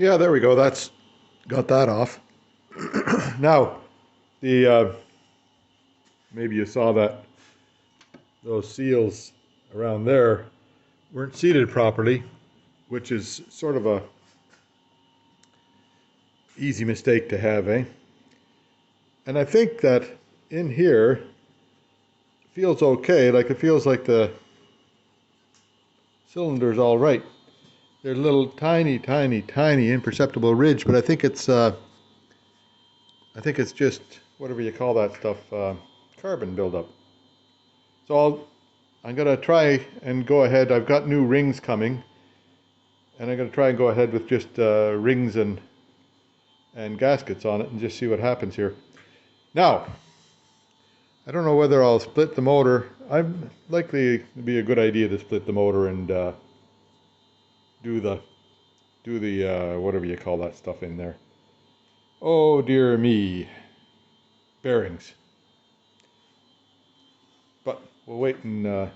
Yeah, there we go. That's got that off. Now, the maybe you saw that those seals around there weren't seated properly, which is sort of a easy mistake to have, eh? And I think that in here feels okay. Like it feels like the cylinder's all right. There's a little tiny, tiny, tiny imperceptible ridge, but I think it's just whatever you call that stuff, carbon buildup. So I'm gonna try and go ahead. I've got new rings coming, and I'm gonna try and go ahead with just rings and gaskets on it, and just see what happens here. Now, I don't know whether I'll split the motor. I'm likely to be a good idea to split the motor and do the whatever you call that stuff in there. Oh dear me, bearings. But we'll wait and I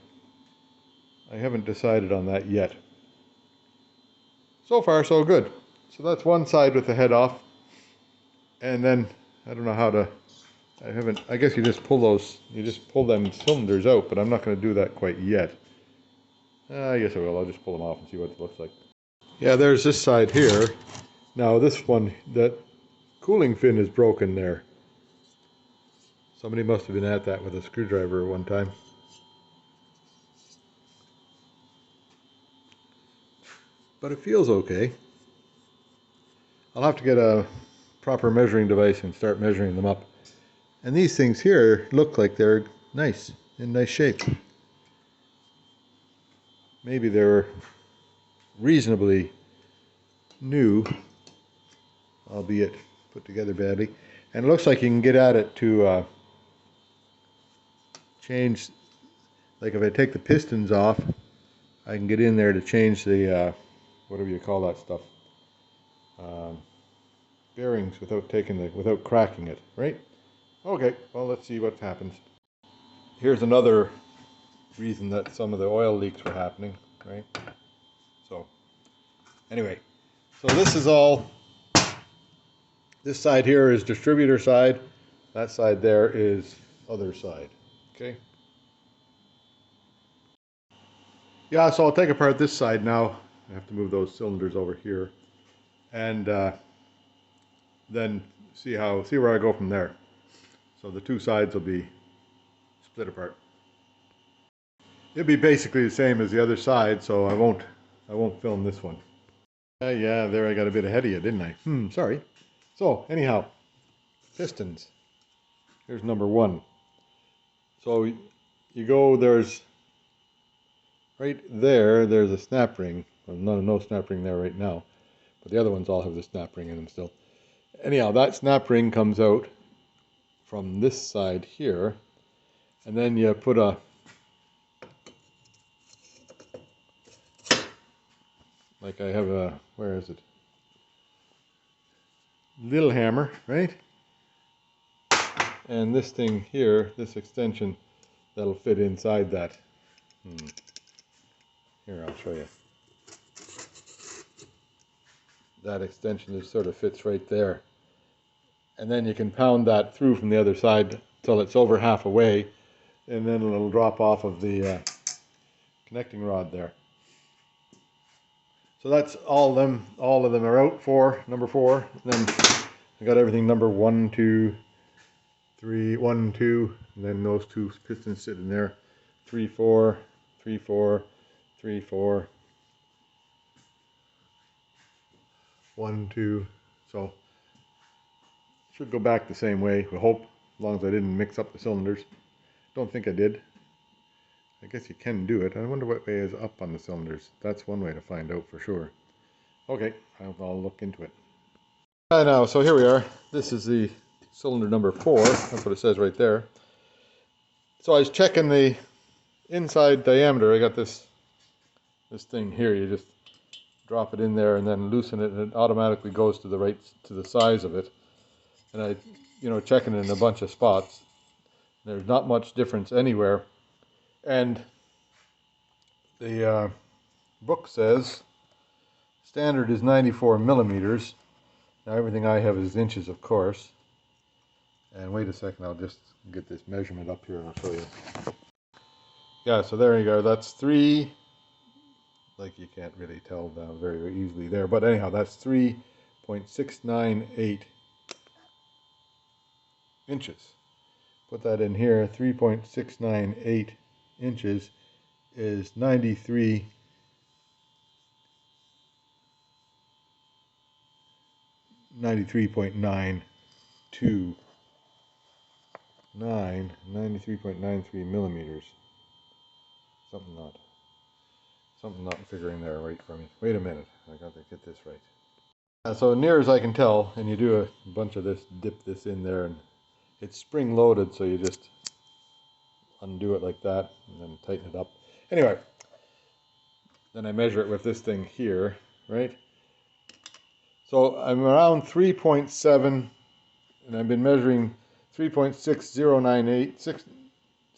haven't decided on that yet. So far so good. So that's one side with the head off, and then I don't know how to. I guess you just pull them cylinders out, but I'm not going to do that quite yet. I guess I will. I'll just pull them off and see what it looks like. Yeah, there's this side here. Now this one, that cooling fin is broken there. Somebody must have been at that with a screwdriver at one time. But it feels okay. I'll have to get a proper measuring device and start measuring them up. And these things here look like they're nice, in nice shape. Maybe they're reasonably new, albeit put together badly. And it looks like you can get at it to change, like if I take the pistons off, I can get in there to change the, whatever you call that stuff, bearings without cracking it, right? Okay, well, let's see what happens. Here's another reason that some of the oil leaks were happening, right? So, anyway, so this is all, this side here is distributor side, that side there is other side, okay? Yeah, so I'll take apart this side now. I have to move those cylinders over here, and then see where I go from there. So the two sides will be split apart. It'll be basically the same as the other side, so I won't film this one. Yeah, there I got a bit ahead of you, didn't I? Sorry. So anyhow, pistons. Here's number one. So you go, there's right there, there's a snap ring. Well, no snap ring there right now, but the other ones all have the snap ring in them still. Anyhow, that snap ring comes out from this side here, and then you put a like I have a, where is it? Little hammer, right? And this thing here, this extension, that'll fit inside that. Here, I'll show you. That extension just sort of fits right there. And then you can pound that through from the other side till it's over half away, and then it'll drop off of the connecting rod there. So that's all of them. All of them are out for number 4. And then I got everything number 1, 2, 3, 1, 2, and then those two pistons sitting there. 3, 4, 3, 4, 3, 4, 1, 2. So should go back the same way, we hope, as long as I didn't mix up the cylinders. Don't think I did. I guess you can do it. I wonder what way is up on the cylinders. That's one way to find out for sure. Okay, I'll look into it. Now, so here we are. This is the cylinder number 4. That's what it says right there. So I was checking the inside diameter. I got this thing here. You just drop it in there and then loosen it, and it automatically goes to the size of it. And I, checking it in a bunch of spots. There's not much difference anywhere. And the book says Standard is 94 millimeters. Now everything I have is inches, of course. And wait a second, I'll just get this measurement up here and I'll show you. Yeah, so there you go. That's 3, like you can't really tell down very easily there, but anyhow, that's 3.698 inches. Put that in here. 3.698 inches is 93. 93.929, 93.93 millimeters. Something not figuring there right for me. Wait a minute, I got to get this right. So near as I can tell, and you do a bunch of this, dip this in there, and it's spring loaded, so you just undo it like that, and then tighten it up. Anyway, then I measure it with this thing here, right? So I'm around 3.7, and I've been measuring 3.6098,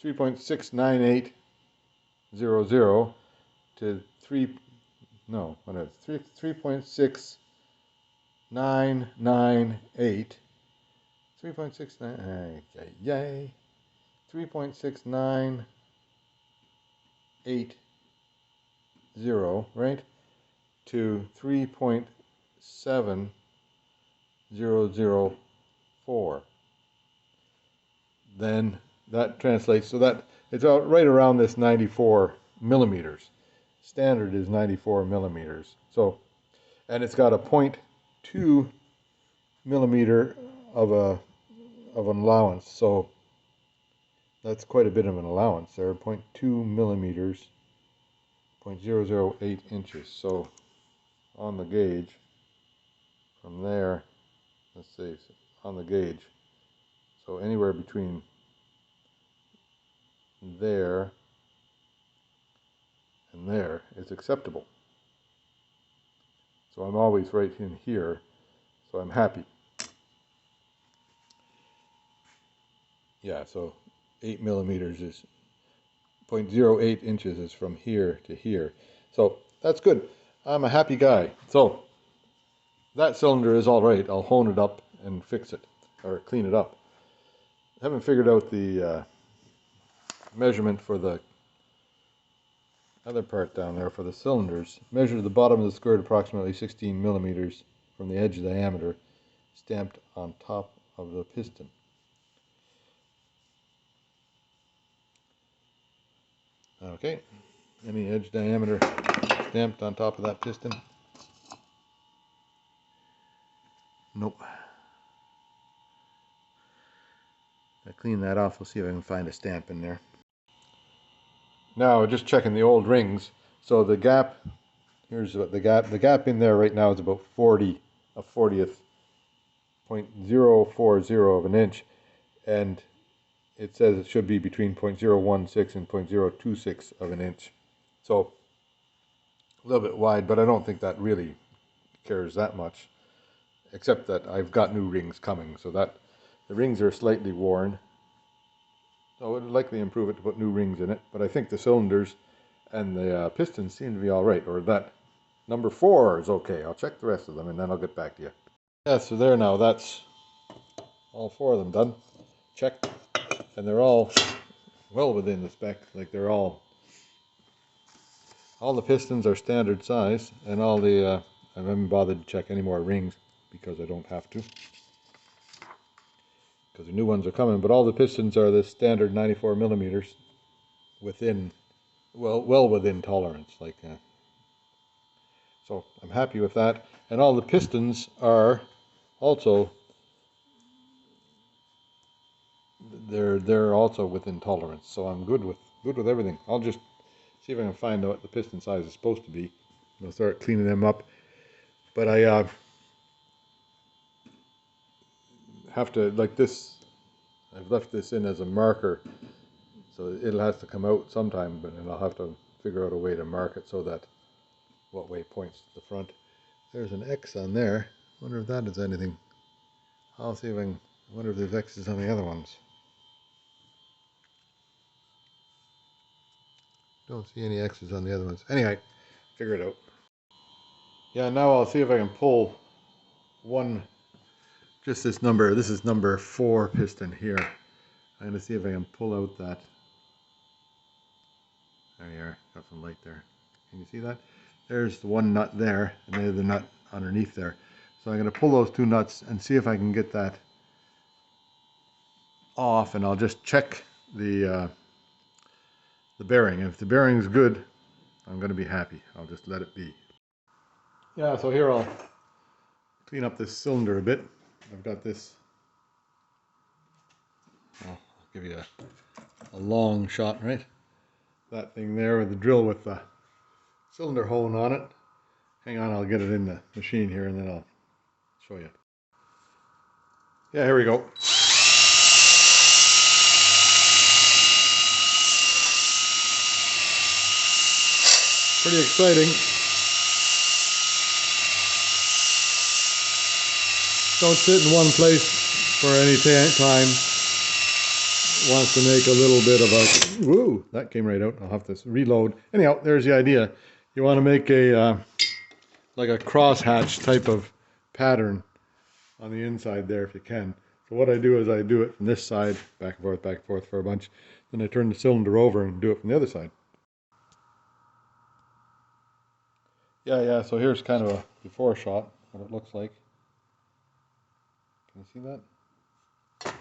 3.69800 to 3.6998, 3.6980, right, to 3.7004. Then that translates, so that it's right around this 94 millimeters. Standard is 94 millimeters. So, and it's got a 0.2 millimeter of an allowance. So that's quite a bit of an allowance there. 0.2 millimeters, 0.008 inches. So on the gauge, from there, let's see, on the gauge, so anywhere between there and there is acceptable. So I'm always right in here, so I'm happy. Yeah, so 8 millimeters is 0.08 inches is from here to here. So that's good. I'm a happy guy. So that cylinder is all right. I'll hone it up and fix it, or clean it up. I haven't figured out the measurement for the other part down there for the cylinders. Measure the bottom of the skirt approximately 16 millimeters from the edge diameter stamped on top of the piston. Okay, any edge diameter stamped on top of that piston? Nope. I clean that off, we'll see if I can find a stamp in there. Now, just checking the old rings. So the gap, here's what the gap in there right now is about 40, a 40th, 0.040 of an inch, and it says it should be between 0.016 and 0.026 of an inch. So a little bit wide, but I don't think that really cares that much, except that I've got new rings coming, so that the rings are slightly worn. So it would likely improve it to put new rings in it, but I think the cylinders and the pistons seem to be all right, or that number 4 is okay. I'll check the rest of them and then I'll get back to you. Yeah, so there now, that's all 4 of them done. Checked, and they're all well within the spec. Like they're all the pistons are standard size, and all the, I haven't bothered to check any more rings because I don't have to, because the new ones are coming, but all the pistons are the standard 94 millimeters within, well within tolerance, like, so I'm happy with that. And all the pistons are also, they're also within tolerance, so I'm good with everything. I'll just see if I can find out what the piston size is supposed to be. I'll start cleaning them up, but I have to, like this, I've left this in as a marker, so it'll have to come out sometime, but then I'll have to figure out a way to mark it so that what way points to the front. There's an X on there. Wonder if that is anything. I'll see if I can, wonder if there's X's on the other ones. Don't see any X's on the other ones. Anyway, figure it out. Yeah, now I'll see if I can pull one, just this number. This is number 4 piston here. I'm going to see if I can pull out that. There you are, got some light there. Can you see that? There's the one nut there, and there's the nut underneath there. So I'm going to pull those 2 nuts and see if I can get that off, and I'll just check the bearing. If the bearing's good, I'm going to be happy. I'll just let it be. Yeah, so here I'll clean up this cylinder a bit. I've got this, I'll give you a long shot, right? That thing there with the drill with the cylinder hole on it. Hang on, I'll get it in the machine here and then I'll show you. Yeah, here we go. Pretty exciting. Don't sit in one place for any time. Wants to make a little bit of a, woo, that came right out. I'll have to reload. Anyhow, there's the idea. You want to make a like a crosshatch type of pattern on the inside there if you can. So what I do is I do it from this side, back and forth for a bunch. Then I turn the cylinder over and do it from the other side. Yeah, so here's kind of a before shot, what it looks like. Can you see that?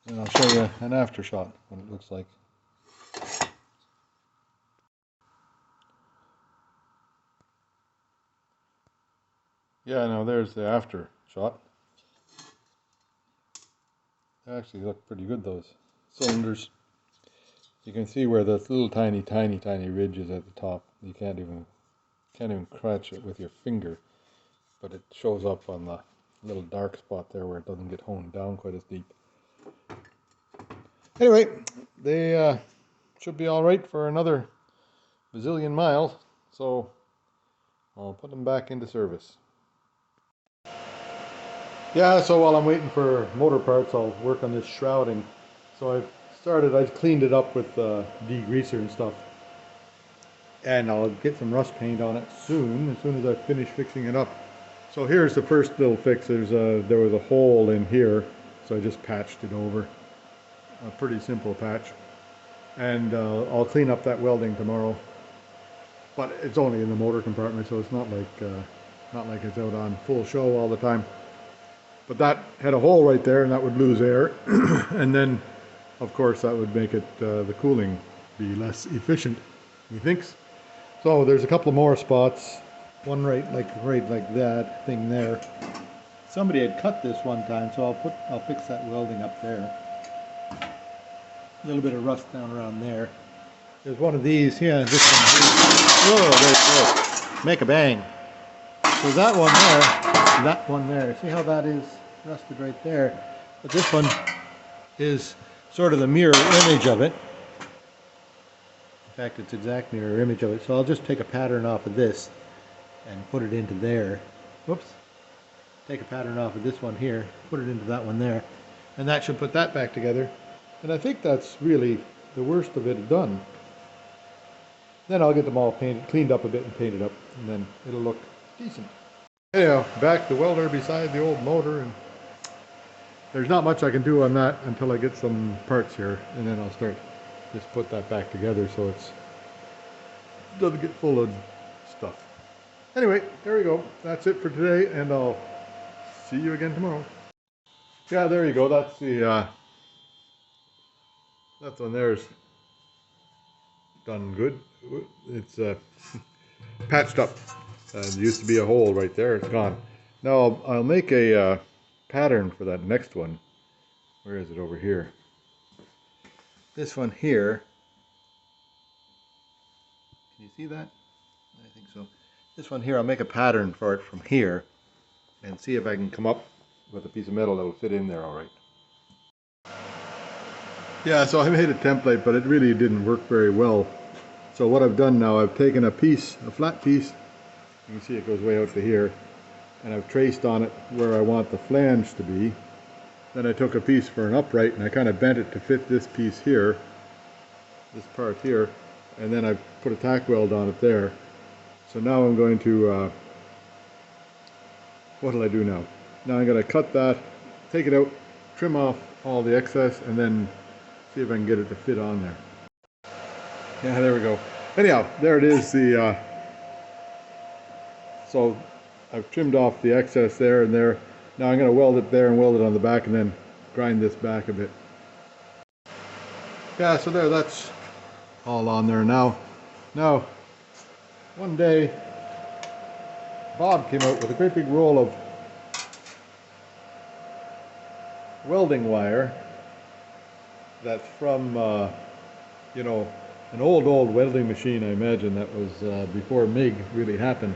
And I'll show you an after shot, what it looks like. Yeah, now there's the after shot. They actually look pretty good, those cylinders. You can see where the little tiny ridge is at the top. You can't even catch it with your finger, but it shows up on the little dark spot there where it doesn't get honed down quite as deep. Anyway, they should be all right for another bazillion miles, so I'll put them back into service. Yeah, so while I'm waiting for motor parts, I'll work on this shrouding. So I've cleaned it up with degreaser and stuff. And I'll get some rust paint on it as soon as I finish fixing it up. So here's the first little fix. There was a hole in here, so I just patched it over. A pretty simple patch. And I'll clean up that welding tomorrow. But it's only in the motor compartment, so it's not like it's out on full show all the time. But that had a hole right there, and that would lose air. And then, of course, that would make it the cooling be less efficient, he thinks. So there's a couple more spots. One right like that thing there. Somebody had cut this one time, so I'll fix that welding up there. A little bit of rust down around there. There's one of these, yeah, this one here. Whoa, there you go. Make a bang. So that one there, see how that is rusted right there? But this one is sort of the mirror image of it. In fact, it's exact mirror image of it. So I'll just take a pattern off of this and put it into there. Whoops. Take a pattern off of this one here, put it into that one there. And that should put that back together. And I think that's really the worst of it done. Then I'll get them all painted, cleaned up a bit and painted up, and then it'll look decent. Anyhow, back the welder beside the old motor, and there's not much I can do on that until I get some parts here, and then I'll start just put that back together so it doesn't get full of stuff. Anyway, there we go. That's it for today, and I'll see you again tomorrow. Yeah, there you go. That's the that one there's done good. It's patched up. There used to be a hole right there. It's gone. Now I'll make a pattern for that next one. Where is it? Over here. This one here. Can you see that? I think so. This one here, I'll make a pattern for it from here and see if I can come up with a piece of metal that will fit in there all right. Yeah, so I made a template, but it really didn't work very well. So what I've done now, I've taken a flat piece, you can see it goes way out to here, and I've traced on it where I want the flange to be. Then I took a piece for an upright and I kind of bent it to fit this piece here, this part here, and then I put a tack weld on it there. So now I'm going to what'll I do now? Now I'm going to cut that, take it out, trim off all the excess, and then see if I can get it to fit on there. Yeah, there we go. Anyhow, there it is. So I've trimmed off the excess there and there. Now I'm going to weld it there and weld it on the back and then grind this back a bit. Yeah, so there, that's all on there now. Now, one day, Bob came out with a great big roll of welding wire that's from, you know, an old welding machine, I imagine, that was before MIG really happened.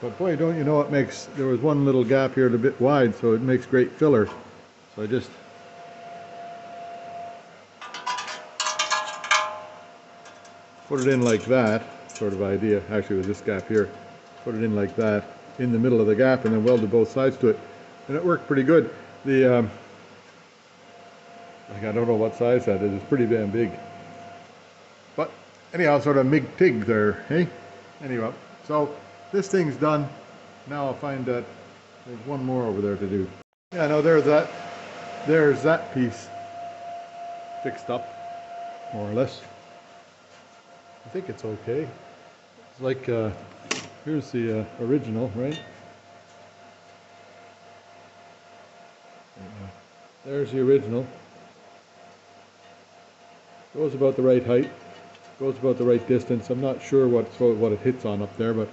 But boy, don't you know, it makes, there was one little gap here a bit wide, so it makes great filler. So I just put it in like that, sort of idea, actually with this gap here. Put it in like that, in the middle of the gap, and then welded both sides to it. And it worked pretty good. The, like, I don't know what size that is, it's pretty damn big. But anyhow, sort of MIG-TIG there, hey? Anyway, so this thing's done. Now I'll find that there's one more over there to do. Yeah, no, there's that piece fixed up, more or less. I think it's okay. It's like, here's the original, right? There's the original. Goes about the right height. Goes about the right distance. I'm not sure what it hits on up there, but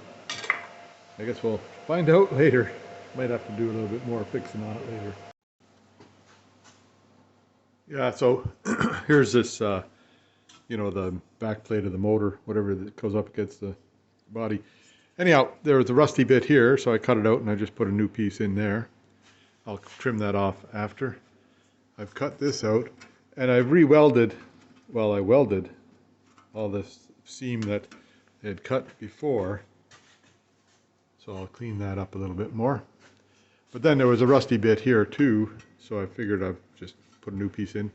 I guess we'll find out later. Might have to do a little bit more fixing on it later. Yeah, so here's this, you know, the back plate of the motor, whatever that goes up against the body. Anyhow, there was a rusty bit here, so I cut it out and I just put a new piece in there. I'll trim that off after. I've cut this out and I've re-welded, well, I welded all this seam that I had cut before. So I'll clean that up a little bit more. But then there was a rusty bit here too, so I figured I'd just put a new piece in.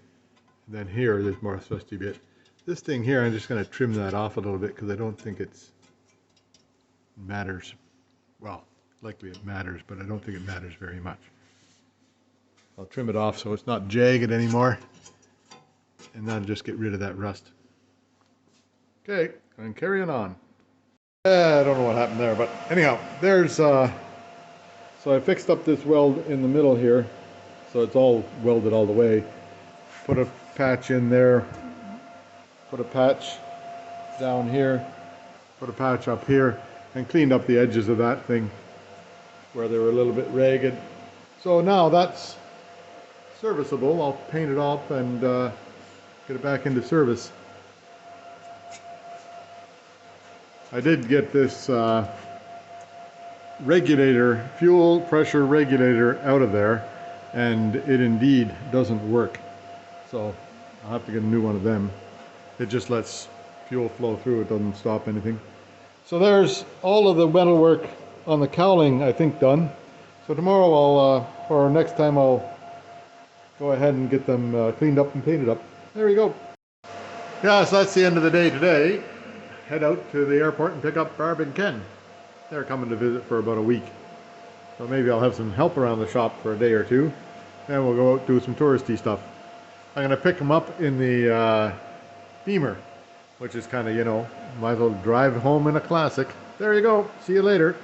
And then here, there's more rusty bit. This thing here, I'm just going to trim that off a little bit because I don't think it matters. Well, likely it matters, but I don't think it matters very much. I'll trim it off so it's not jagged anymore. And then just get rid of that rust. Okay, and carrying on. I don't know what happened there, but anyhow, there's, so I fixed up this weld in the middle here, so it's all welded all the way. Put a patch in there, put a patch down here, put a patch up here, and cleaned up the edges of that thing where they were a little bit ragged. So now that's serviceable. I'll paint it up and get it back into service. I did get this regulator, fuel pressure regulator out of there, and it indeed doesn't work. So I'll have to get a new one of them. It just lets fuel flow through, it doesn't stop anything. So there's all of the metalwork on the cowling, I think, done. So tomorrow or next time I'll go ahead and get them cleaned up and painted up. There we go. Yeah, so that's the end of the day today. Head out to the airport and pick up Barb and Ken. They're coming to visit for about a week. So maybe I'll have some help around the shop for a day or two. Then we'll go out and do some touristy stuff. I'm going to pick them up in the Beamer, which is kind of, you know, might as well drive home in a classic. There you go. See you later.